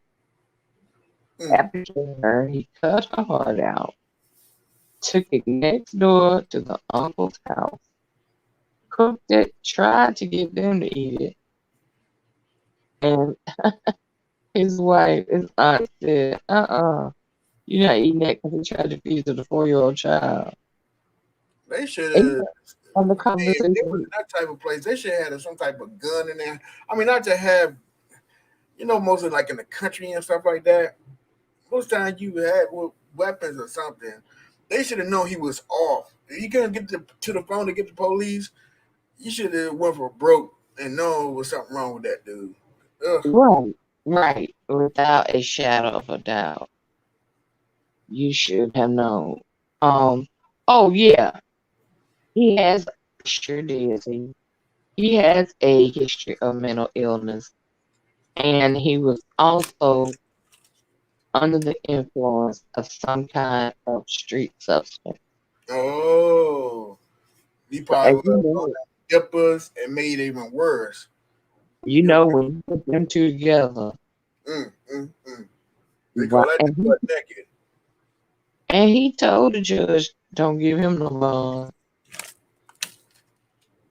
mm, After killing her, he cut her heart out, took it next door to the uncle's house, cooked it, tried to get them to eat it, and his wife, his aunt said, you're not eating that because he tried to feed it to the 4-year-old child. they should And have. on the If they was conversation, in that type of place, they should have some type of gun in there. I mean, not to have, mostly like in the country and stuff like that. Most times you had weapons or something. They should have known he was off. If you couldn't get to the phone to get the police, you should have went for broke and known there was something wrong with that dude. Ugh. right, right, without a shadow of a doubt, you should have known. Um, oh yeah, he has, sure did. He has a history of mental illness, and he was also under the influence of some kind of street substance. Oh, he So probably as was on that dippers and made it even worse. You know, when you put them two together, mm, mm, mm. They call right, that the butt naked. and he told the judge, "Don't give him no bond."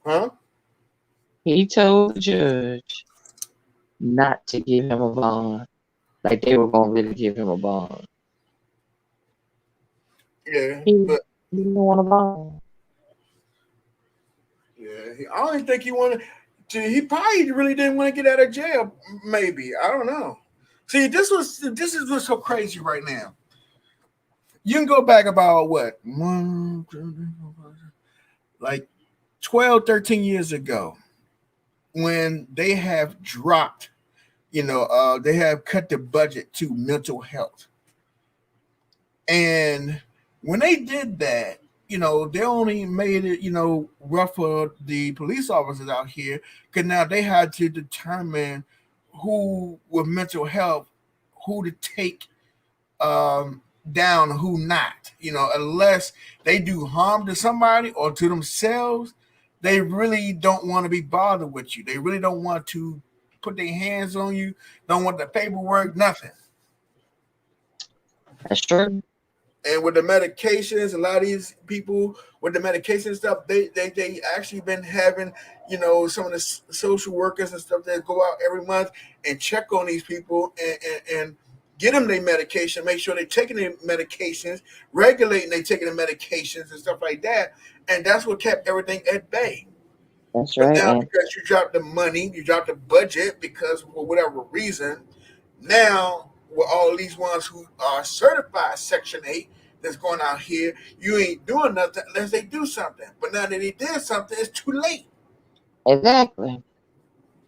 Huh? He told the judge not to give him a bond, like they were gonna really give him a bond. Yeah, He, but he didn't want a bond. yeah, I don't even think he wanted to. He probably really didn't want to get out of jail. Maybe I don't know. See, this is what's so crazy right now. You can go back about what like 12, 13 years ago when they have dropped. They have cut the budget to mental health, and when they did that, they only made it, rough for the police officers out here because now they had to determine who with mental health, who to take um, down, who not. Unless they do harm to somebody or to themselves, they really don't want to be bothered with you. They really don't want to put their hands on you. Don't want the paperwork, nothing. That's true. And with the medications, a lot of these people with the medication stuff, they actually been having, some of the social workers and stuff that go out every month and check on these people and get them their medication, make sure they're taking their medications, regulating they taking the medications and stuff like that. And that's what kept everything at bay. That's But right. now And because you dropped the money, you dropped the budget because for whatever reason, now with all these ones who are certified Section 8 that's going out here, you ain't doing nothing unless they do something. But now that they did something, it's too late. exactly.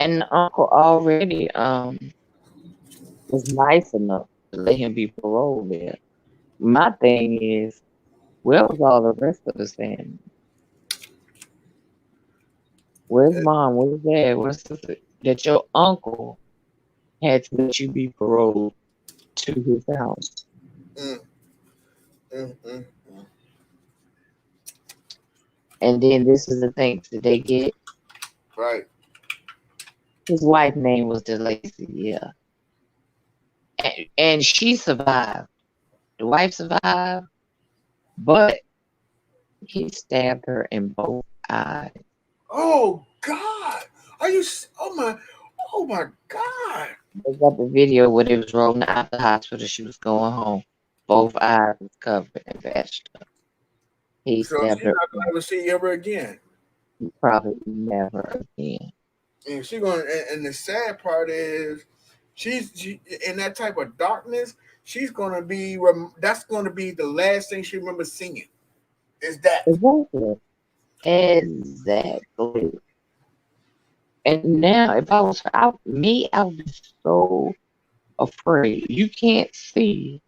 And the uncle already was nice enough to let him be paroled there. My thing is, where was all the rest of his family? Where's mom? Where's dad? Where's sister? That your uncle had to let you be paroled to his house. Mm, mm, mm. And then this is the things that they get. Right. His wife's name was DeLacy, yeah. And she survived. The wife survived, but he stabbed her in both eyes. Oh God! Are you? Oh my! Oh my God! They got the video where they was rolling out the hospital. She was going home. Both eyes was covered in vegetables. He So stabbed she's her. not gonna ever see you ever again. Probably never again. And she gonna. And the sad part is, she in that type of darkness. She's gonna be. That's gonna be the last thing she remembers singing. Is that Exactly. Exactly. And now, if I was out, I would be so afraid. You can't see,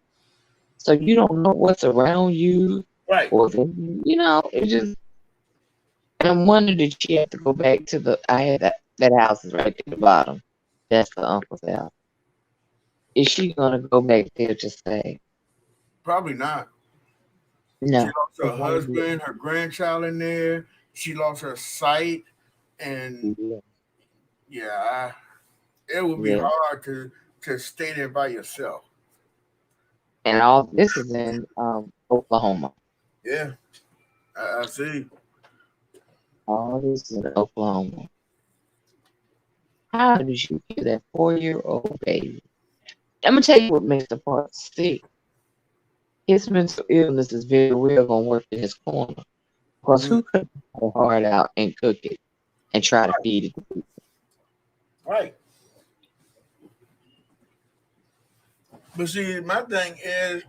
so you don't know what's around you, right? or it just. And I'm wondering did she have to go back to the? I had that house is right at the bottom. That's the uncle's house. Is she gonna go back there to say Probably not. She no? lost her husband, her grandchild in there. She lost her sight, and Yeah, yeah, it would be yeah. hard to stay there by yourself. And all this is in Oklahoma. Yeah, I see. All this is in Oklahoma. How did you kill that 4-year-old baby? I'm gonna tell you what makes the part sick. His mental illness is very real gonna work in his corner. Because Mm, who could pull a heart out and cook it and try to feed it to people? right. But see, my thing is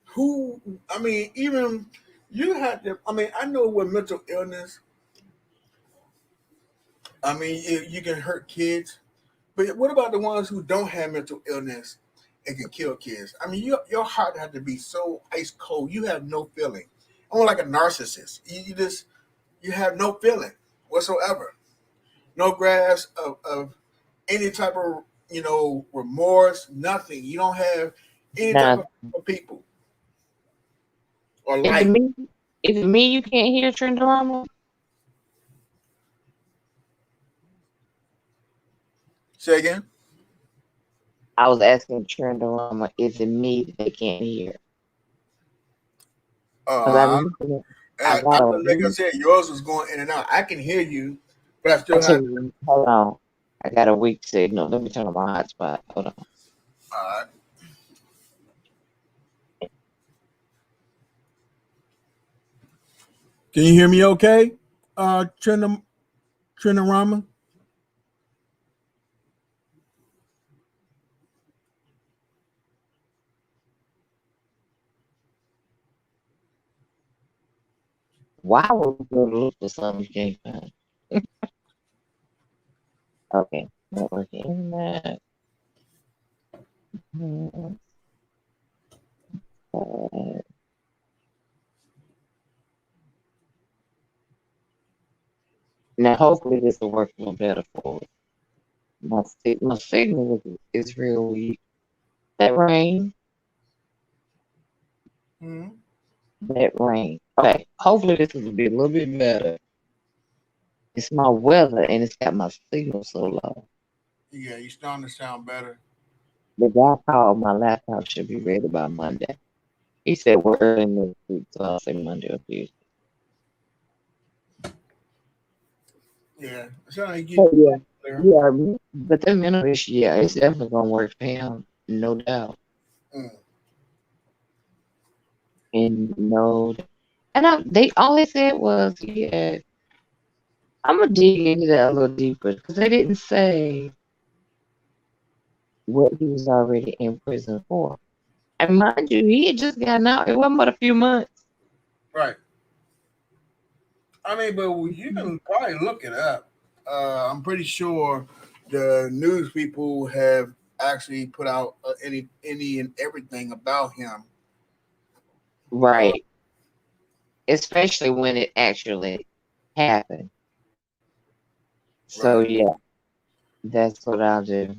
who. I mean, even you have to. I mean, I know with mental illness. I mean, you can hurt kids, but what about the ones who don't have mental illness and can kill kids? I mean, your heart has to be so ice cold. You have no feeling. Almost like a narcissist. You just you have no feeling whatsoever. No grasp of any type of remorse. Nothing. You don't have any type Now, of people or is it life. me? Is it me you can't hear Trendorama? Say again. I was asking Trendorama, is it me that they can't hear? Because Uh, I got a like I week. said, yours was going in and out. I can hear you, but I I still tell have. you, hold on. I got a weak signal. Let me turn on my hotspot. Hold on. Uh, can you hear me? Okay, Trinorama. Why would we go to look for something you can't find? Okay. Network internet. Uh, Now, hopefully, this will work a little better for us. My signal is real weak. That rain, Mm-hmm. that rain. Okay, hopefully this will be a little bit better. It's my weather and it's got my signal so low. Yeah, you starting to sound better. The guy called my laptop should be ready by Monday. He said we're early next week, so I'll say Monday or Tuesday. Yeah, it sounds like you Oh yeah, clear. yeah. But the mental issue, yeah, it's definitely gonna work for him, no doubt. Mm, And no, and they all they said was, yeah, I'm gonna dig into that a little deeper because they didn't say what he was already in prison for. And mind you, he had just gotten out. It wasn't but a few months. right. I mean, but you can probably look it up. I'm pretty sure the news people have actually put out any and everything about him. Uh, Right. Especially when it actually happened. So right. yeah, that's what I'll do.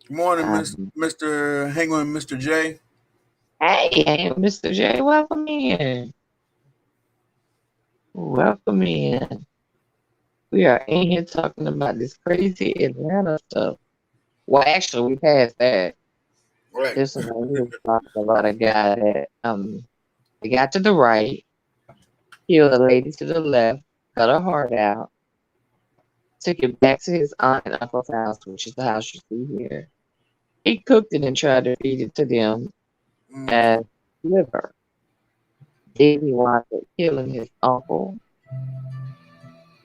Good morning, Um, Mr. Hang on, Mr. J. hey, Mr. J, welcome in. Welcome in. We are in here talking about this crazy Atlanta stuff. Well, actually, we passed that. Right. This one we were talking about a guy that they got to the right, killed a lady to the left, cut her heart out, took it back to his aunt and uncle's house, which is the house you see here. He cooked it and tried to feed it to them Mm, as liver. Then he wound up killing his uncle,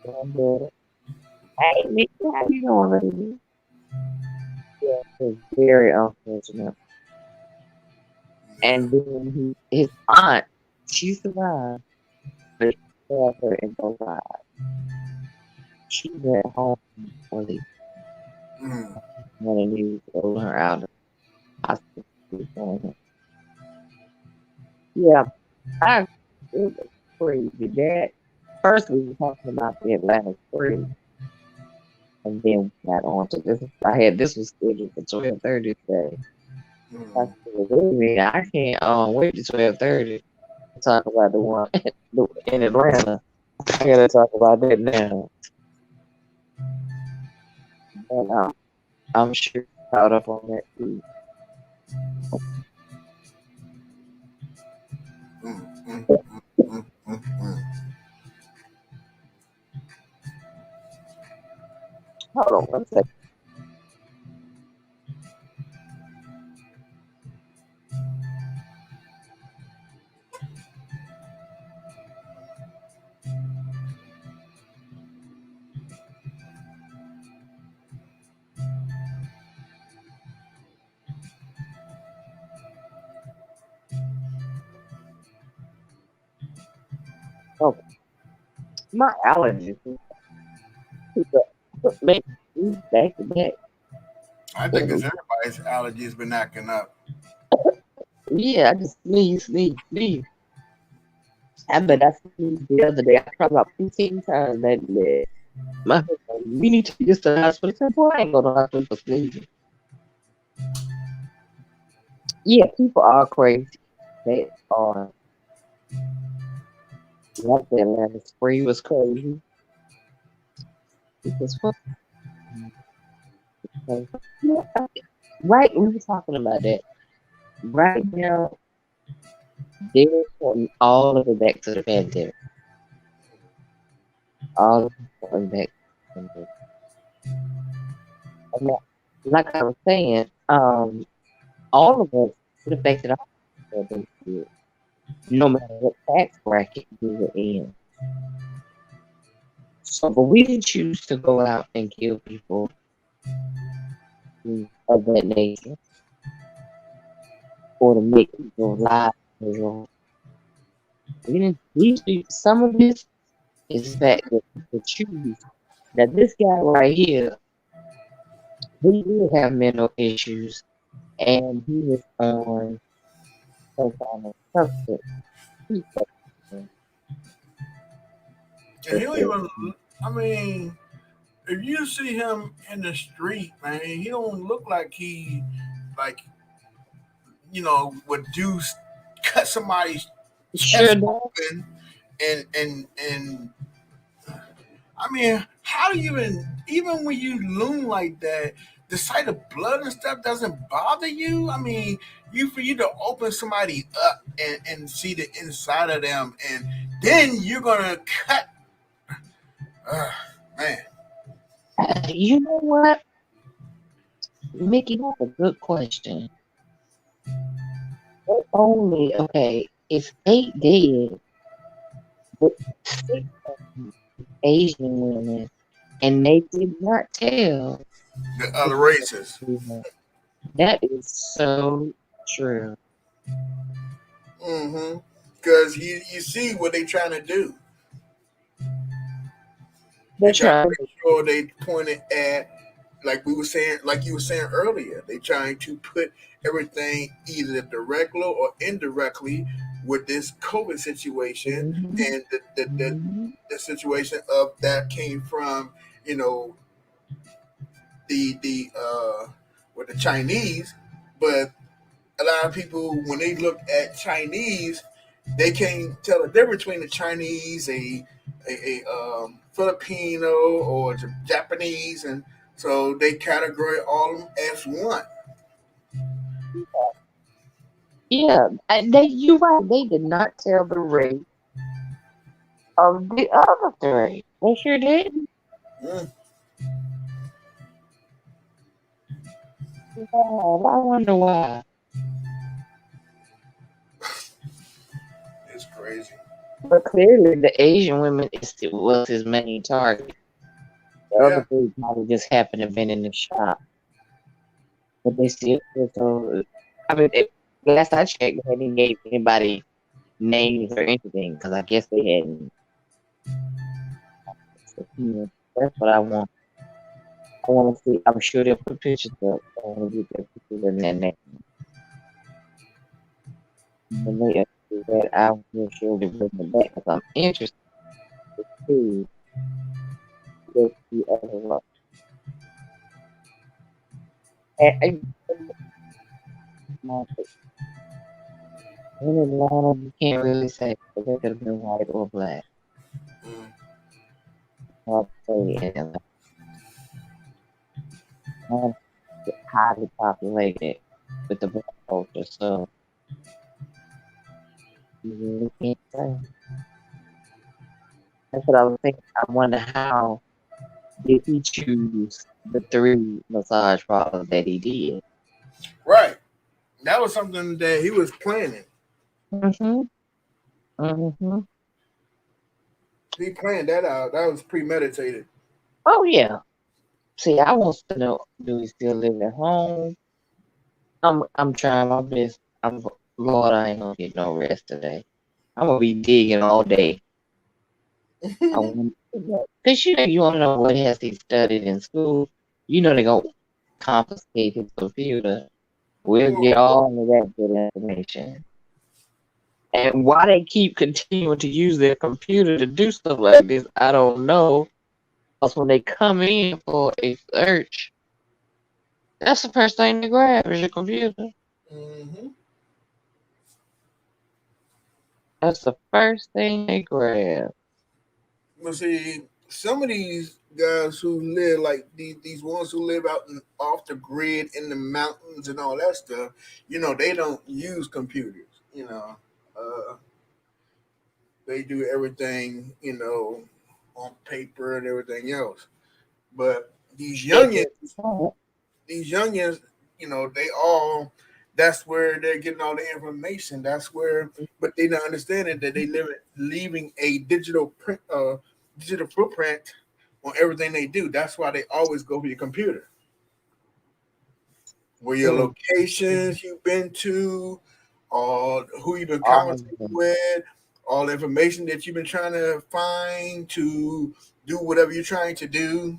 granddaddy. Hey, Mickey, how you doing, baby? Yeah, it's very unfortunate. And then his aunt, she survived, but she had her in both eyes. She went home when they Mm. when the news rolled her out of the hospital. Yeah, I it was crazy. That first we were talking about the Atlanta Spree, and then we got on to this. This was scheduled for 12:30 today. I Mm. said, wait a minute, I can't wait to 12:30 to talk about the one in Atlanta. I gotta talk about that now. And I'm sure you're caught up on that too. Mm. Mm. Mm. Mm. Mm. Hold on one second. Oh, my allergies. Maybe back to back. I think it's everybody's allergies been acting up. Yeah, I just sneeze. I bet I sneezed the other day. I tried about 15 times that day. My husband, we need to take this to the hospital. I said, boy, I ain't go to the hospital for sneezing. Yeah, people are crazy. They are. Like the Atlanta spree was crazy. Because what? You know, right, we were talking about that. Right now, they're putting all of it back to the pandemic. All of it going back to the pandemic. And like I was saying, all of us get affected all of them kids, no matter what tax bracket we were in. So, but we didn't choose to go out and kill people of that nature or to make people lives miserable. We didn't. Some of this is the fact that people choose that this guy right here, he did have mental issues and he was on some kind of substance. He And he don't even. I mean, if you see him in the street, man, he don't look like like would cut somebody's sure chest does. open and I mean, how do you even when you loom like that, the sight of blood and stuff doesn't bother you? I mean, for you to open somebody up and see the inside of them, and then you're gonna cut. Uh, man, You know what, Mickey? That's a good question. Not only okay, it's 8 dead, but 6 Asian women, and they did not tell. the other races. That is so true. Mm-hmm. Because you see what they trying to do. They They're trying to trying. make sure they point it at, like we were saying, like you were saying earlier. They trying to put everything either directly or indirectly with this COVID situation, Mhm, and mhm. the situation of that came from you know the with the Chinese, but a lot of people when they look at Chinese, they can't tell the difference between the Chinese, a Filipino, or Japanese, and so they categorize all of them as one. Yeah, you're right. They did not tell the race of the other three. They sure didn't. Mm. Yeah, I wonder why. It's crazy. But clearly, the Asian women was his main target. The other Yeah. three probably just happened to have been in the shop, but they still so. I mean, last I checked, they hadn't gave anybody names or anything because I guess they hadn't. So, that's what I want. I want to see. I'm sure they'll put pictures up. I want to get their pictures in their name. When they do that, I will surely bring it back because I'm interested to go see other ones. And in Atlanta, you can't really say because they could have been white or black. Mm. Hard to say in Atlanta. Atlanta's highly populated with the black culture, so you really can't say. That's what I was thinking. I wonder how did he choose the three massage parlors that he did? Right. That was something that he was planning. Mm-hmm. Mm-hmm. He planned that out. That was premeditated. Oh yeah. See, I want to know, do he still live at home? I'm trying my best. Lord, I ain't gonna get no rest today. I'm gonna be digging all day. I want because you want to know what has he studied in school. You know they're gonna confiscate his computer. We'll Well, get all of that good information. And why they keep continuing to use their computer to do stuff like this, I don't know. Because when they come in for a search, that's the first thing they grab is your computer. mm-hmm. That's the first thing they grab. But see, some of these guys who live like these ones who live out off the grid in the mountains and all that stuff, they don't use computers. Uh, they do everything, on paper and everything else. But At this point, these youngins, they all. That's where they're getting all the information. That's where, but they not understanding that they leaving a digital footprint on everything they do. That's why they always go for your computer, where your mm, locations you've been to, or who you've been all of conversating them. with, all the information that you've been trying to find to do whatever you're trying to do.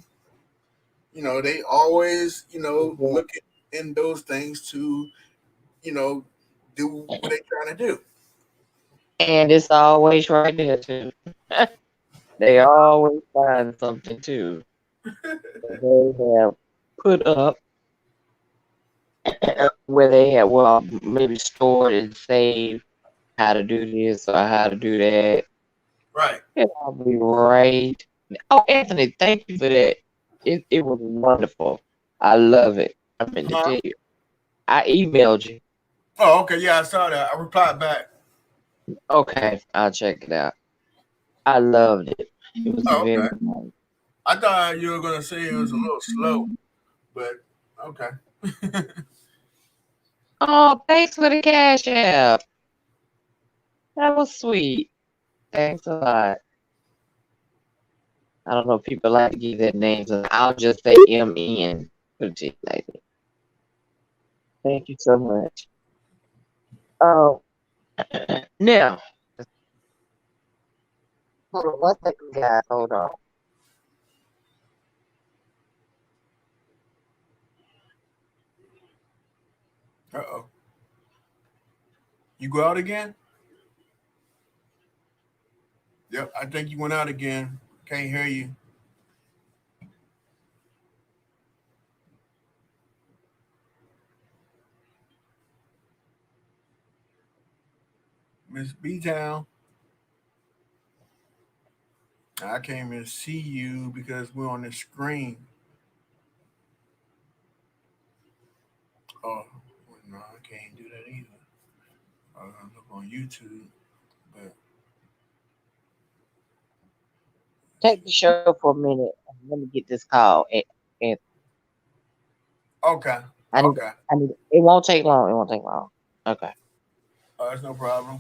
They always, look in those things to, you know, do what they're trying to do. And it's always right there too. They always find something too that they have put up where they have well maybe stored and saved how to do this or how to do that. Right. I'll be right. Oh, Anthony, thank you for that. It was wonderful. I love it. I meant to Huh? tell you. I emailed you. Oh, okay. Yeah, I saw that. I replied back. Okay, I'll check it out. I loved it. It was Oh, very okay. nice. I thought you were gonna say it was a little slow, but okay. Oh, thanks for the cash app. That was sweet. Thanks a lot. I don't know if people like to give their names. I'll just say MN. Put it to you like that. Thank you so much. Oh, now, hold on one second, guys. Hold on. Uh-oh. You go out again? Yep, I think you went out again. Can't hear you. Miss B Town. I can't even see you because we're on the screen. Oh, well, no, I can't do that either. I was gonna look on YouTube, but let's Take see. the show for a minute. Let me get this call. And Okay, I need, okay. I need. It won't take long. It won't take long. Okay. That's no problem.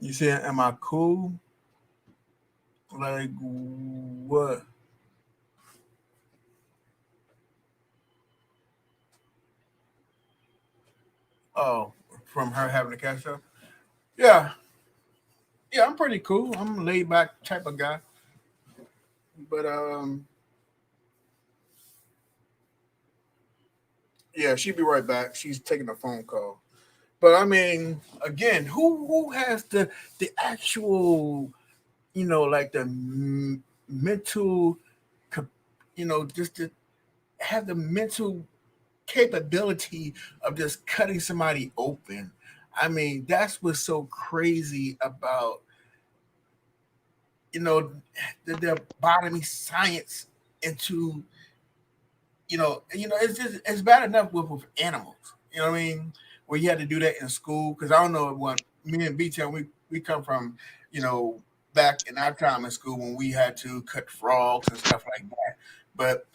You said, "Am I cool?" Like what? Oh, from her having a catch up. Yeah, yeah, I'm pretty cool. I'm a laid back type of guy. But yeah, she'll be right back. She's taking a phone call. But I mean, again, who has the actual, like the mental, just to have the mental capability of just cutting somebody open. I mean, that's what's so crazy about, you know, the botany science into, it's just it's bad enough with animals. You know what I mean? Where you had to do that in school because I don't know what me and B Town we come from. You know, back in our time in school when we had to cut frogs and stuff like that. But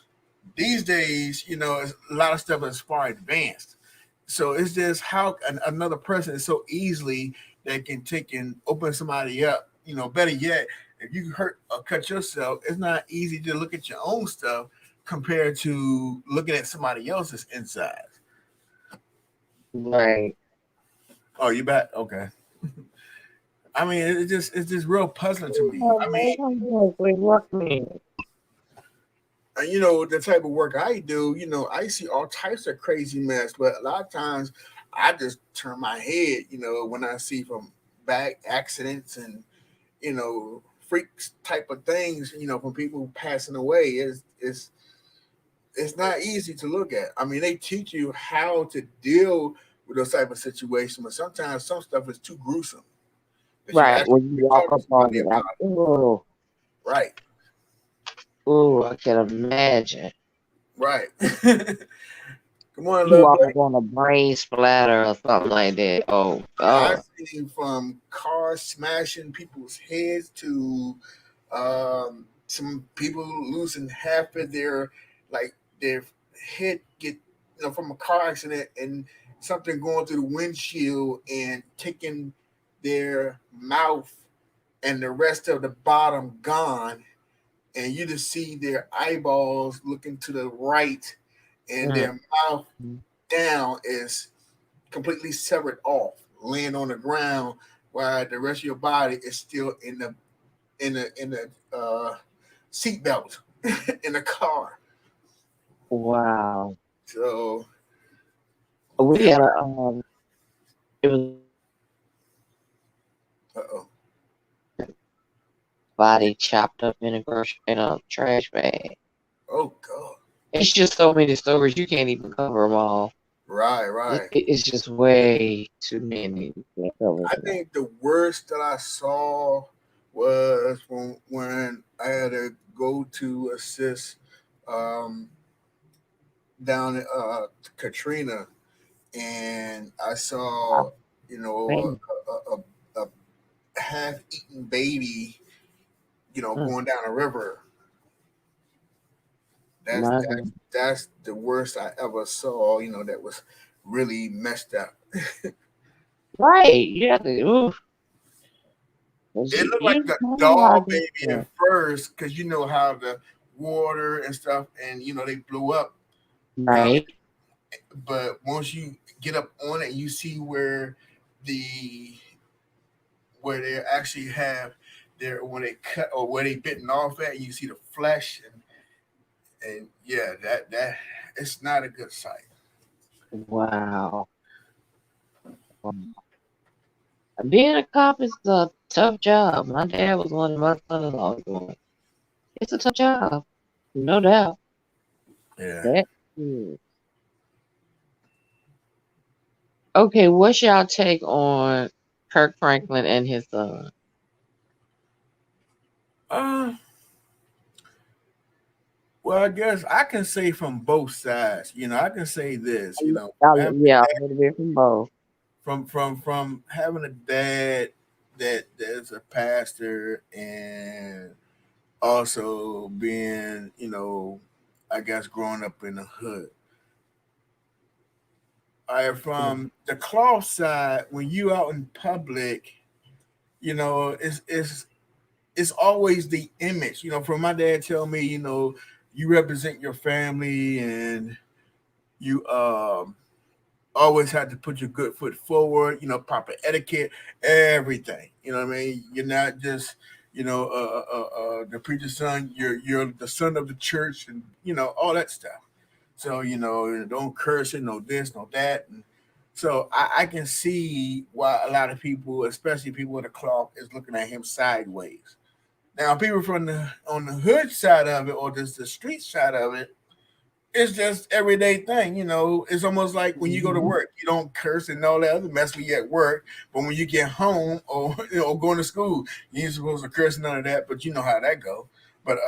these days, a lot of stuff is far advanced. So it's just how another person is so easily that can take and open somebody up. Better yet, if you hurt or cut yourself, it's not easy to look at your own stuff compared to looking at somebody else's inside. Right. Oh, you back? Okay. I mean, it's just real puzzling to me. Oh, I mean, man, I'm like, what me? and the type of work I do, I see all types of crazy mess, but a lot of times I just turn my head, when I see from back accidents and freaks type of things, from people passing away. It's not easy to look at. I mean, they teach you how to deal with those type of situations, but sometimes some stuff is too gruesome that you Right. actually When you can walk talk to up on somebody it, like, about it. oh, Right, oh, I can imagine. right. Come on, You love. walk up on a brain splatter or something like that. Oh, I've God. seen from cars smashing people's heads to some people losing half of their head get from a car accident and something going through the windshield and taking their mouth and the rest of the bottom gone, and you just see their eyeballs looking to the right and Mm. their mouth down is completely severed off, laying on the ground, while the rest of your body is still in the seatbelt in the car. Wow. So We yeah, had a, it was uh-oh. body chopped up in a in a trash bag. Oh god. It's just so many stories you can't even cover them all. Right, It, right. it's just way too many. You can't cover I them all. think the worst that I saw was when I had to go to assist um, down at Katrina, and I saw Man, a half-eaten baby, mm, going down a river. That's my that's God. that's the worst I ever saw. That was really messed up. Right. You have to, oof. 'Cause It looked like you a know how doll to baby at first, because you know how the water and stuff, and they blew up. Um, right. but once you get up on it, you see the where they actually have their when they cut or where they bitten off at, you see the flesh and yeah, that it's not a good sight. Wow. Being a cop is a tough job. My dad was one of my son-in-laws doing. It's a tough job, no doubt. Yeah. That is. Okay, what's y'all take on Kirk Franklin and his son? Uh, well, I guess I can say from both sides. I can say this. Yeah, a little bit from both. From having a dad that's a pastor and also being, I guess growing up in the hood. From the cloth side, when you out in public It's always the image. From my dad tell me, you represent your family, and you always have to put your good foot forward. Proper etiquette, everything. You know what I mean? You're not just the preacher's son. You're the son of the church, and all that stuff. So don't curse it, no this, no that. And so I can see why a lot of people, especially people with a cloth, is looking at him sideways. Now, people from the on the hood side of it, or just the street side of it, it's just everyday thing. It's almost like when you go to Mhm. work, you don't curse and all that other mess when you at work. But when you get home, or going to school, you ain't supposed to curse, none of that. But you know how that go. But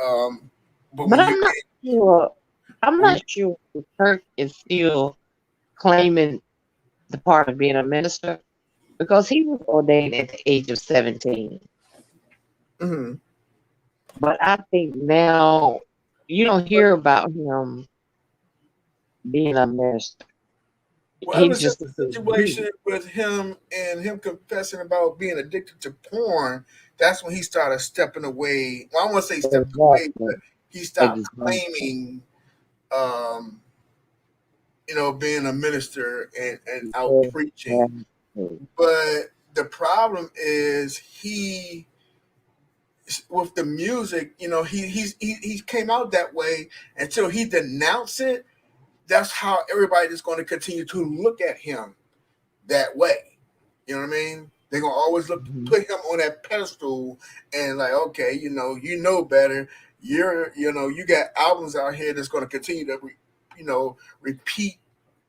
but But when you I'm not sure. I'm when you, not sure if Kirk is still claiming the part of being a minister because he was ordained at the age of 17. mhm. But I think now you don't hear about him being a minister. Well, ever He's since just the a dude. situation with him and him confessing about being addicted to porn, that's when he started stepping away. Well, I want to say stepped away, Exactly. but he stopped Exactly. claiming, um, being a minister and out preaching. Exactly. But the problem is with the music, he came out that way until he denounced it. That's how everybody is going to continue to look at him that way. You know what I mean? They're gonna always Mhm. put him on that pedestal and like, okay, you know better. You got albums out here that's gonna continue to, repeat,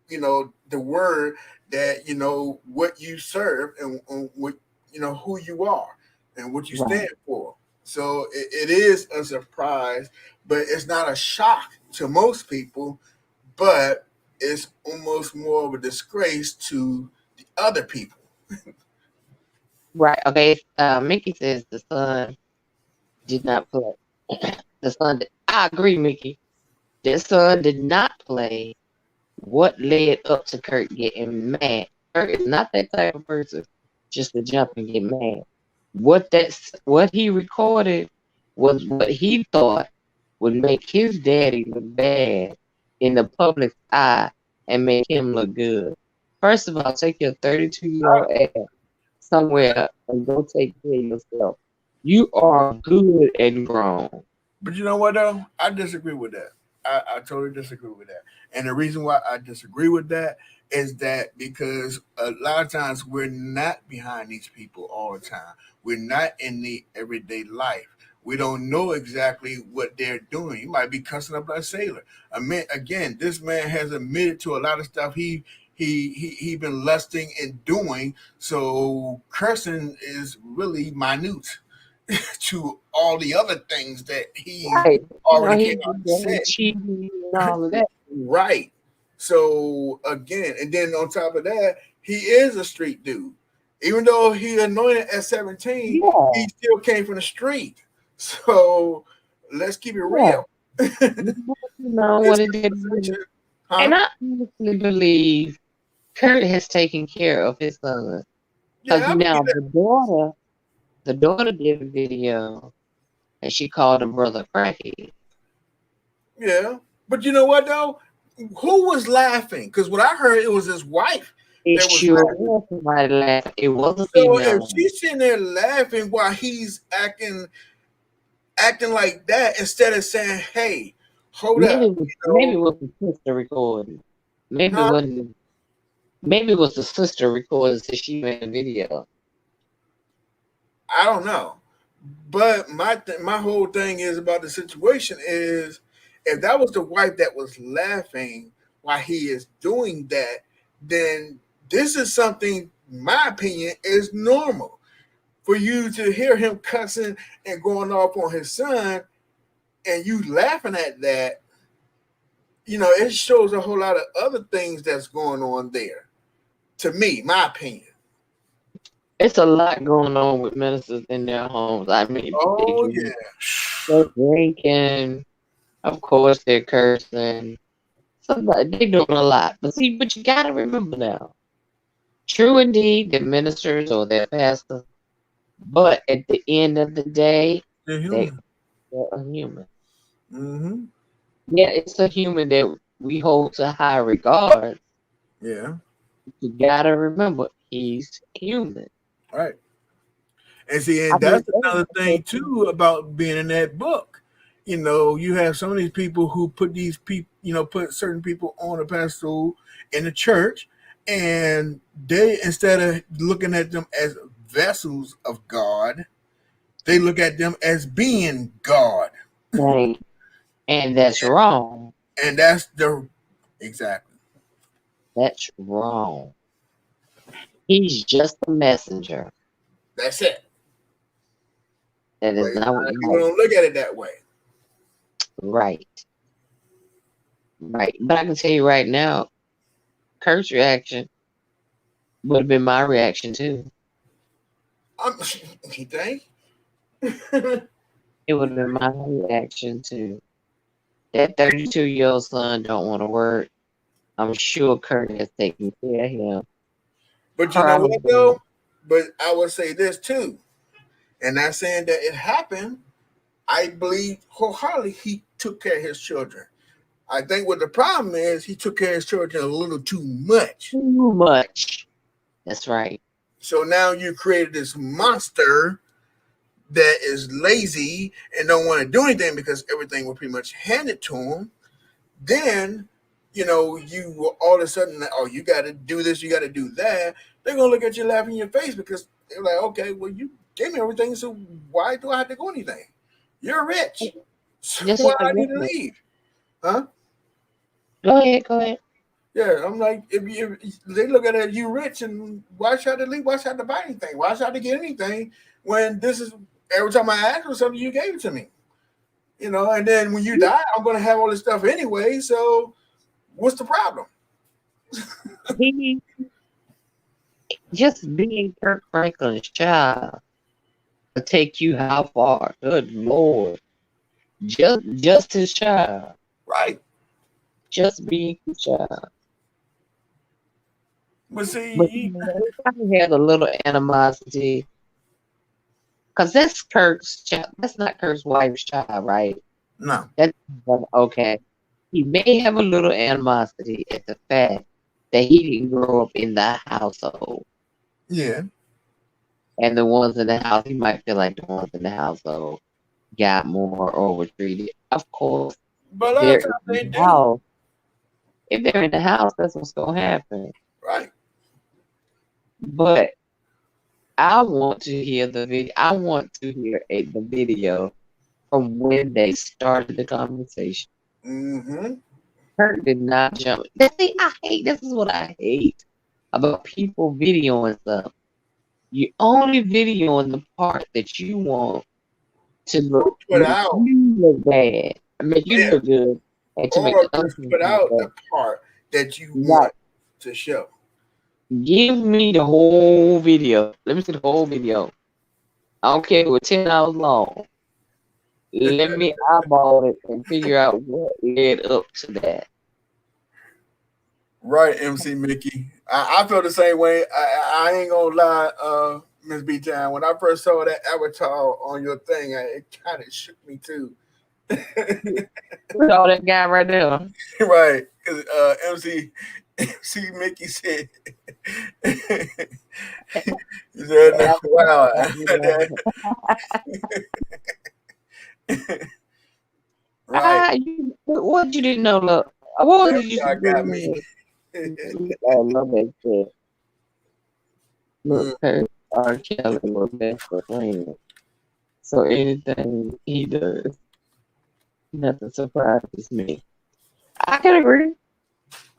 the word that what you serve and what who you are and what you Right. stand for. So it is a surprise, but it's not a shock to most people, but it's almost more of a disgrace to the other people. Right. Okay. Mickey says the son did not play. The son. I agree, Mickey. The son did not play what led up to Kirk getting mad. Kirk is not that type of person just to jump and get mad. What he recorded was what he thought would make his daddy look bad in the public's eye and make him look good. First of all, take your 32-year-old ass somewhere and go take care of yourself. You are good and grown. But you know what though? I disagree with that. I totally disagree with that. And the reason why I disagree with that is that because a lot of times we're not behind these people all the time. We're not in the everyday life. We don't know exactly what they're doing. You might be cussing up like a sailor. I mean, again, this man has admitted to a lot of stuff he been lusting and doing. So cursing is really minute to all the other things that he Right. already He came out did and that said. cheating and all of that. Right. So again, and then on top of that, he is a street dude. Even though he anointed at 17, Yeah. he still came from the street. So let's keep it Yeah. real. You know His what it did. conversation, And huh? I honestly believe Kurt has taken care of his son. Because Yeah, I believe now that. the daughter did a video and she called her brother cracky. Yeah. But you know what though? Who was laughing? Because what I heard, it was his wife It that was sure laughing. was somebody laughing. It was a So if female. she's sitting there laughing while he's acting like that, instead of saying, "Hey, hold up," Maybe it was the sister recording. Maybe it huh? wasn't maybe it was the sister recording since she made a video. I don't know, but my whole thing is about the situation is if that was the wife that was laughing while he is doing that, then this is something, my opinion, is normal for you to hear him cussing and going off on his son, and you laughing at that. It shows a whole lot of other things that's going on there. To me, my opinion. It's a lot going on with ministers in their homes. I mean, Oh yeah, they're drinking, of course they're cursing. Somebody they doing a lot. But you gotta remember now. True indeed, the ministers or their pastor, But at the end of the day, They're they human. are a human. Mm-hmm. Yeah, it's a human that we hold to high regard. Yeah. You gotta remember, he's human. Right. And see, I and mean, that's another thing too about being in that book. You know, you have some of these people who put these people, put certain people on a pedestal in the church, and they, instead of looking at them as vessels of God, they look at them as being God, right, and that's wrong. and that's the exactly. That's wrong. He's just a messenger. That's it. That But is not what people God. don't look at it that way. Right, right. But I can tell you right now, Kurt's reaction would have been my reaction too. You think? It would have been my reaction too. That 32-year-old son don't want to work. I'm sure Kurt has taken care of him. But you know what Probably. though? But I would say this too, and not saying that it happened. I believe wholeheartedly he took care of his children. I think what the problem is, he took care of his children a little too much. Too much. That's right. So now you created this monster that is lazy and don't want to do anything because everything was pretty much handed to him. Then, you all of a sudden, oh, you got to do this, you got to do that. They're gonna look at you laughing in your face because they're like, okay, well, you gave me everything, so why do I have to go anything? You're rich, so Just why like I need to this. leave? Huh? Go ahead, go ahead. Yeah, I'm like, if they look at it, you rich, and why should I leave? Why should I have to buy anything? Why should I have to get anything when this is every time I ask for something, you gave it to me? And then when you die, I'm gonna have all this stuff anyway. So what's the problem? He just being Kirk Franklin's child will take you how far? Good Lord. Just his child. Right. Just being his child. But But see, he probably had a little animosity. Because that's Kirk's child. That's not Kirk's wife's child, right? no. That's okay. He may have a little animosity at the fact that he didn't grow up in the household. Yeah. And the ones in the house, he might feel like the ones in the household got more overtreated. Of course, But a lot they're of times in they the do. house. If they're in the house, that's what's going to happen. Right. But I want to hear the video. I want to hear the video from when they started the conversation. Mm-hmm. Kurt did not jump. See, I hate. This is what I hate about people videoing stuff. You only videoing the part that you want to Put make out. you look bad, make you Yeah. look good, and to make Or the other just people put look out bad. the part that you Right. want to show. Give me the whole video. Let me see the whole video. I don't care if it was 10 hours long. Let me eyeball it and figure out what led up to that. Right, MC Mickey. I feel the same way. I ain't gonna lie, Miss B Town. When I first saw that avatar on your thing, it kind of shook me too. All that guy right there. Right, because MC Mickey said, he said, wow. Right, What you didn't know? Look, what did you Avatar got me. I love that shit. Look, Kurt R. Kelly was best for friend. So anything he does, nothing surprises me. I can agree.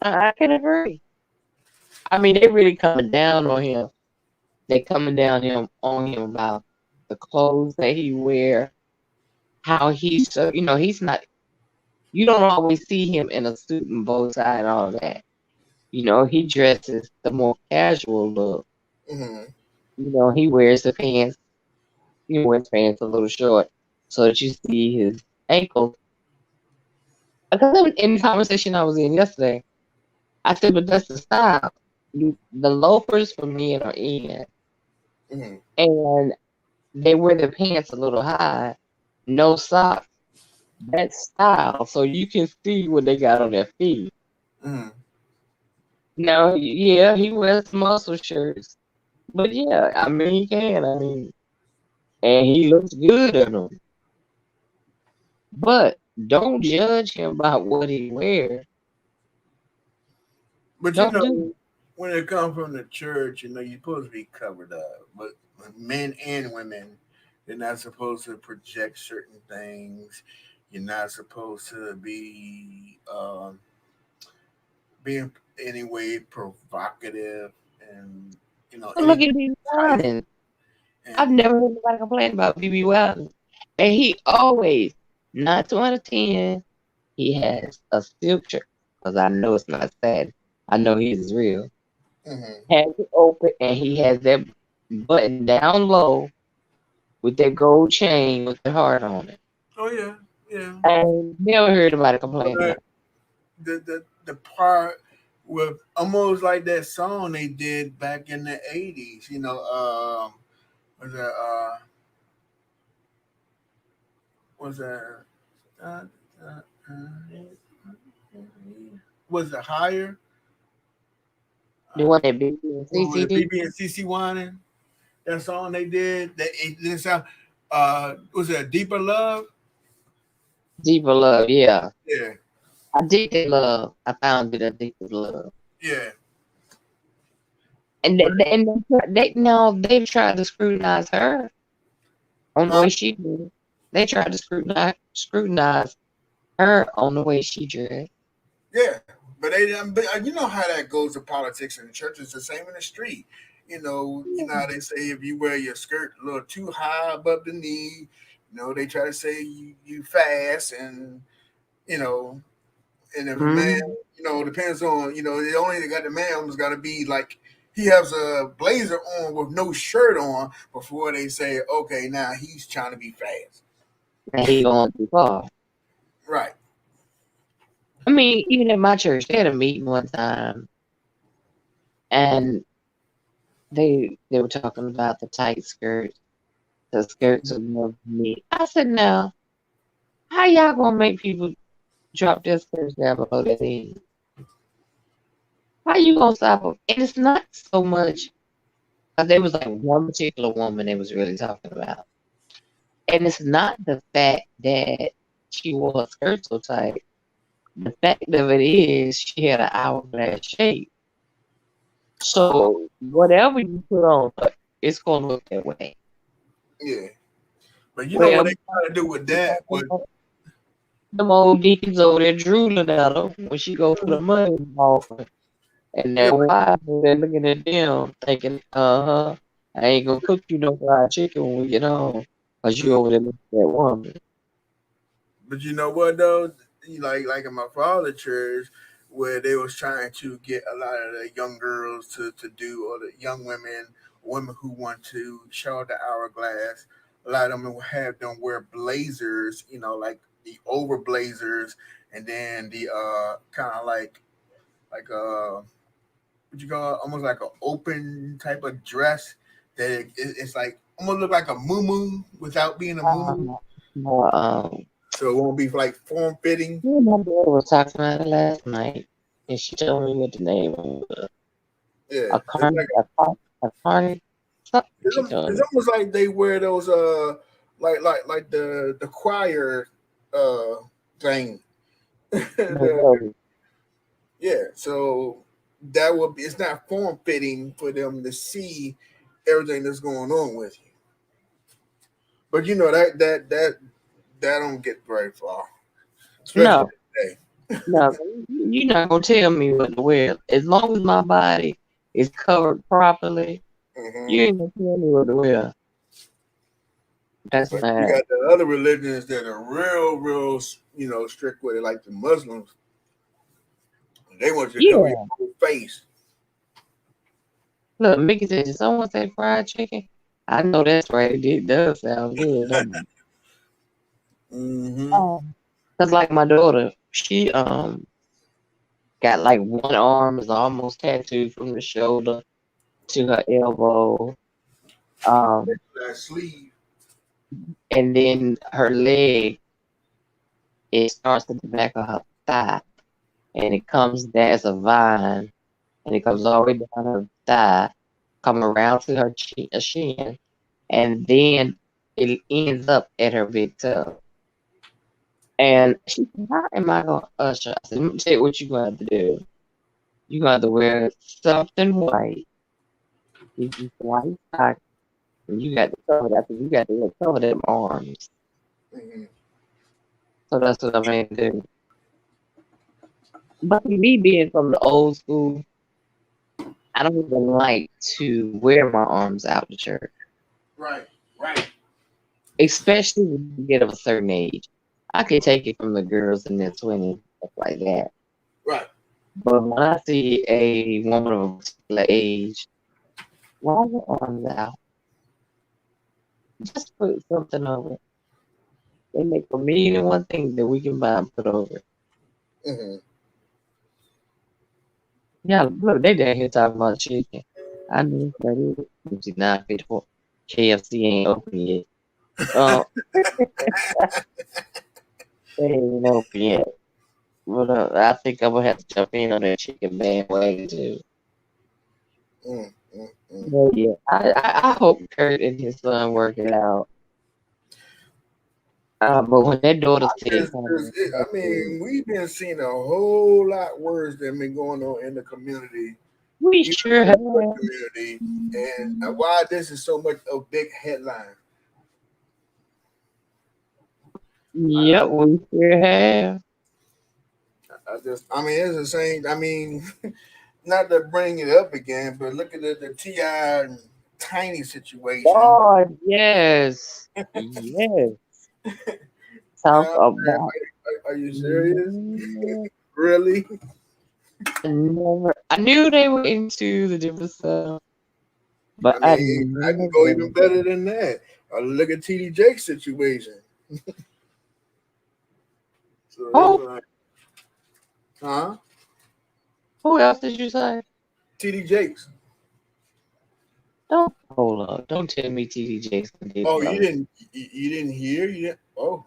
I can agree. I mean, they really coming down on him. They coming down on him about the clothes that he wear, how he's so he's not. You don't always see him in a suit and bow tie and all that. He dresses the more casual look. Mm-hmm. He wears the pants. He wears pants a little short so that you see his ankles. Because in the conversation I was in yesterday, I said, but that's the style. The loafers for men are in. Mm-hmm. And they wear their pants a little high, no socks. That's style, so you can see what they got on their feet. Mm. Now, yeah, he wears muscle shirts, but yeah, I mean, he can. I mean, and he looks good in them. But don't judge him by what he wears. But you Don't know, do. when it comes from the church, you're supposed to be covered up. But men and women, they're not supposed to project certain things. You're not supposed to be being any way provocative and But look any at BB type. Wilding. I've And never heard anybody complain about BB Wilding, and he always 9 out of 10. He has a silk shirt because I know it's not sad. I know he's real. mhm. Has it open, and he has that button down low with that gold chain with the heart on it. Oh yeah, yeah. I ain't never heard anybody complain about But it. the part with almost like that song they did back in the '80s. Was that was that uh, uh, uh, was it higher? The one that BB and What was CC it? did, BB and CC whining. That song they did. That it didn't sound. Was it Deeper Love? Deeper Love, yeah. Yeah, Addicted Love. I found it Addicted Love. yeah. And But they now they've tried to scrutinize her on the huh? way she did. They tried to scrutinize her on the way she dressed. Yeah, but they but you know how that goes to politics in the church. It's the same in the street. You know how they say if you wear your skirt a little too high above the knee, they try to say you fast, and you know, and if a man, Mm-hmm. depends on, the only thing got the man has got to be like he has a blazer on with no shirt on before they say, okay, now he's trying to be fast. And he going too far. Right. I mean, even at my church, they had a meeting one time, and they were talking about the tight skirts. The skirts are more me. I said, now, how y'all gonna make people drop their skirts down below their knees? How you gonna stop them? And it's not so much because there was like one particular woman they was really talking about, and it's not the fact that she wore her skirt so tight. The fact of it is she had an hourglass shape. So whatever you put on her, it's gonna look that way. Yeah. But you know what Well, they try to do with that? But them old deacons over there drooling at her when she go for the money offering. And yeah, their wives over there looking at them thinking, I ain't gonna cook you no fried chicken when we get home. Cause you over there looking at that woman. but you know what though? Like in my father's church, where they was trying to get a lot of the young girls to do, or the young women who want to show the hourglass. A lot of them will have them wear blazers, like the over blazers, and then the kind of like what you call it, almost like an open type of dress that it's like almost look like a moo without being a moo, Um, well, so it won't be like form fitting. me and my daughter was talking about it last night, and she told me what the name was. Yeah, A it's carny, like a carny, something she told it's me. almost like they wear those like the choir uh thing. No, Yeah, so that would be, it's not form fitting for them to see everything that's going on with you. But that don't get very far, especially no, today. no, you're not gonna tell me what to wear. As long as my body is covered properly, Hmm. you ain't gonna tell me what to wear. That's But you mad. got the other religions that are real, strict with it, like the Muslims. They want you to cover your Yeah. whole face. Look, Mickey said, did someone say fried chicken? I know that's right. It does sound good, doesn't it? Hmm. Cause like my daughter, she got like one arm is almost tattooed from the shoulder to her elbow. Um, That sleeve. and then her leg, it starts at the back of her thigh, and it comes down as a vine, and it comes all the way down her thigh, come around to her shin, and then it ends up at her big toe. And she said, "How am I gonna usher?" I said, "Let me tell you what you're gonna have to do. You're gonna have to wear something white, these white socks, and you got to cover that. You got to cover them arms." Mhm. So that's what I'm going to do. But me being from the old school, I don't even like to wear my arms out to church, Right, right, especially when you get of a certain age. I can take it from the girls in their 20s, stuff like that. right. But when I see a woman of a particular age, why are your arms out? Just put something over it. They make a million and one things that we can buy and put over it. Mm-hmm. Yeah, look, they down here talking about chicken. I know that is. Which is not fit for KFC ain't open yet. Uh, they ain't open yet. But I think I'm gonna have to jump in on that chicken bandwagon too. Mm, mm, mm. But yeah, I hope Kurt and his son work it out. But when that daughter said, I mean, we've been seeing a whole lot worse than been going on in the community, we even sure the have. good community, and why this is so much a big headline. Yep, we sure have. I mean, it's the same. I mean, not to bring it up again, but look at the Ti and Tiny situation. God, yes, yes. Talk about. Are you serious? Really? I knew they were into the different stuff, but I I mean, I can go even never. better than that. Look at TD Jake's situation. So it's Oh, like, huh? who else did you say? TD Jakes. Don't hold up. Don't tell me TD Jackson did Oh, something. you didn't hear? You didn't, oh,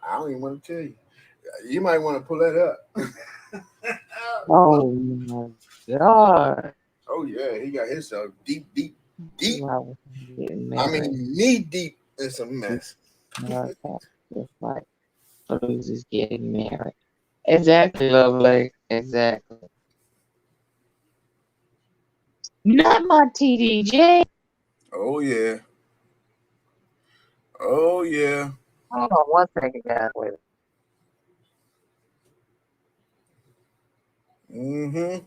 I don't even want to tell you. You might want to pull that up. Oh my God. Oh yeah, he got himself deep, deep, deep. Why was he getting I married? mean, knee deep in some mess. Just like Blues is getting married. Exactly, lovely. Exactly. Not my TDJ. Oh yeah, oh yeah. Hold on one second, guys. Wait. Mm-hmm.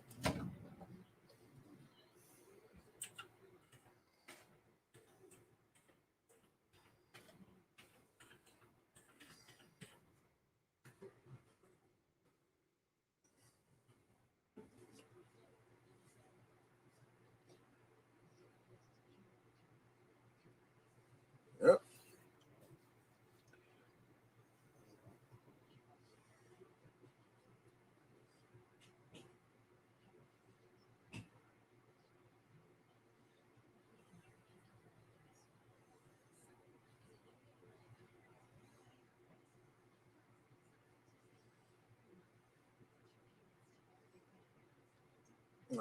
Yep.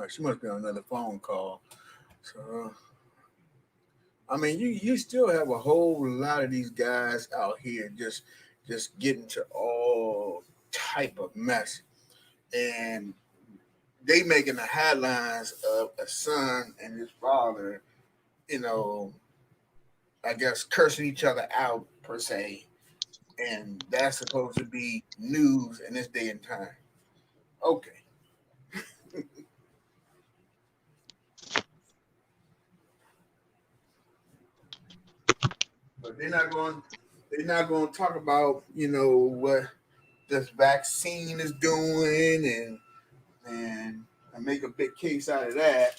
She must be on another phone call. So I mean, you still have a whole lot of these guys out here just getting to all type of mess, and they making the headlines of a son and his father, you know, I guess cursing each other out per se, and that's supposed to be news in this day and time. Okay, but they're not going to talk about what this vaccine is doing and make a big case out of that.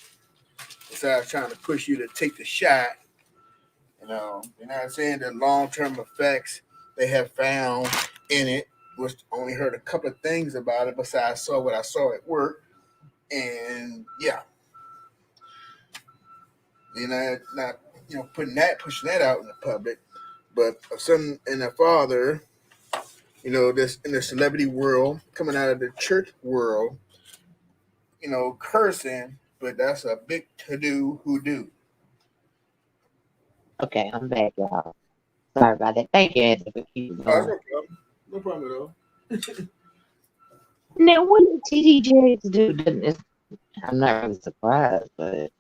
Besides trying to push you to take the shot, they're not saying the long term effects they have found in it. Which only heard a couple of things about it besides saw what I saw at work, and yeah, they're not pushing that out in the public. but a son and a father, this in the celebrity world, coming out of the church world, cursing, but that's a big to do who do. Okay, I'm back, y'all. Sorry about that. Thank you, Anthony, for keeping Oh, that's going. no problem. No problem at all. Now, what did TD Jakes do? I'm not really surprised, but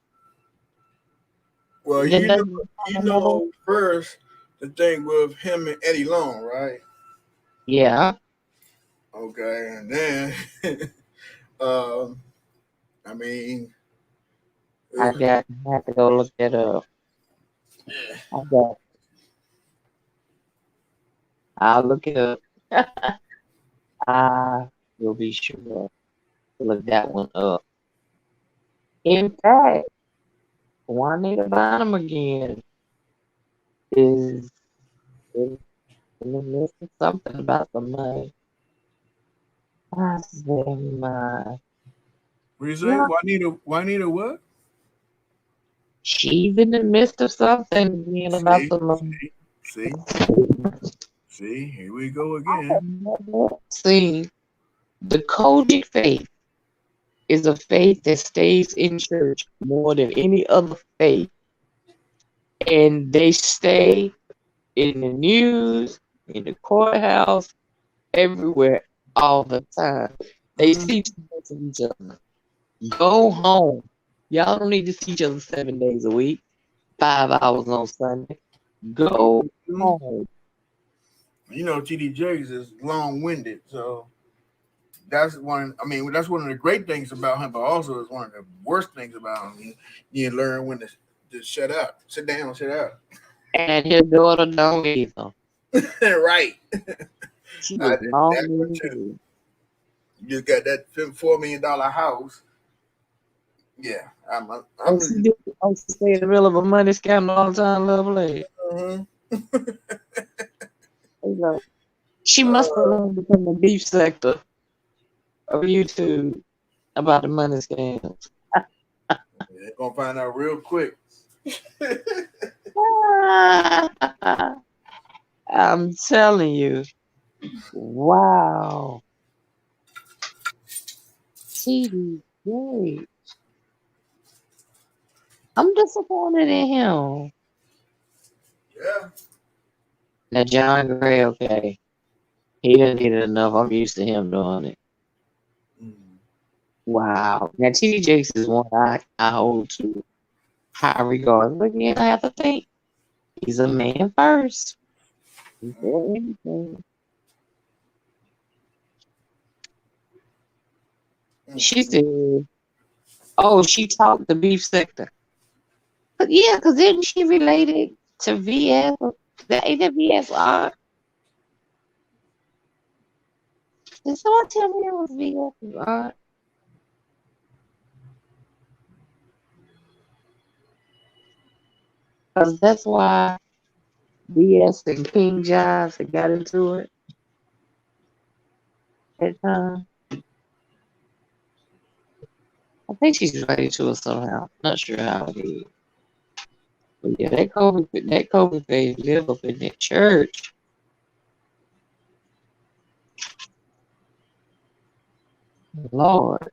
Well, then doesn't another. first the thing with him and Eddie Long, right? Yeah, Okay, and then, um, I mean, ugh, I have to go look that up. I got, I'll look it up. I will be sure to look that one up. In fact, Juanita Bynum again is in, in the midst of something about the money. I say, my, what do you say? yeah, Juanita, what? she's in the midst of something again about See, the money. see, see. Here we go again. See, the Kojic faith is a faith that stays in church more than any other faith, and they stay in the news, in the courthouse, everywhere, all the time. They Mm-hmm. see too much of each other. Go home. Y'all don't need to see each other 7 days a week, 5 hours on Sunday. Go home. TD Jakes is long winded, so that's one. I mean, that's one of the great things about him, but also it's one of the worst things about him. You learn when to shut up, sit down, shut up. And his daughter don't either. Right. She I is did long that one too. winded. You just got that $4 million house. Yeah, Oh, she stay in the middle of a money scandal all the time, lovely. uh, She must have learned from the beef sector of YouTube about the money scams. they're gonna find out real quick. I'm telling you. Wow. TD, I'm disappointed in him. Yeah. Now, John Gray, okay. He didn't need it enough. I'm used to him doing it. Mm. Wow. Now, TD Jakes is one I hold to high regard. But again, I have to think he's a man first before anything. She said, oh, she talked the beef sector. But yeah, because isn't she related to VS? Ain't that VS art? Did someone tell me it was VS art? Because that's why VS and King Jives had got into it at time. I think she's related to it somehow. Not sure how it is. But yeah, that COVID phase live up in that church. Lord.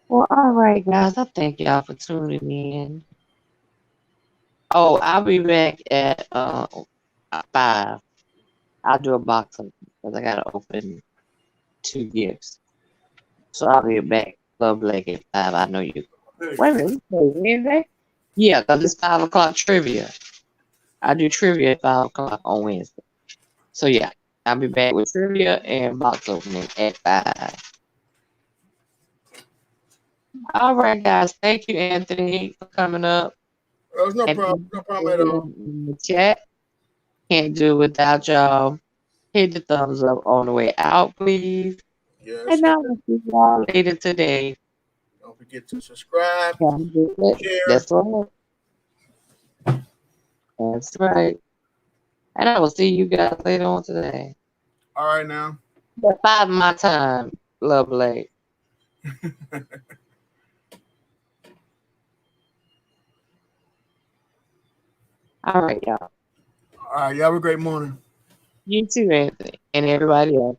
Well, all right, guys. I thank y'all for tuning in. Oh, I'll be back at 5. I'll do a box opening because I gotta open 2 gifts. So I'll be back. Love Blake at 5. I know you. Wait a minute. Wednesday? Yeah, because it's 5 o'clock trivia. I do trivia at 5 o'clock on Wednesday. So yeah, I'll be back with trivia and box opening at 5. All right, guys. Thank you, Anthony, for coming up. There's no And problem. No problem at all. in the chat. Can't do it without y'all. Hit the thumbs up on the way out, please. Yes. And I will see y'all later today. Don't forget to subscribe, share. That's right. That's right. And I will see you guys later on today. All right now. At 5 my time. Lovely. All right, y'all. All right, y'all have a great morning. You too, Anthony, and everybody else.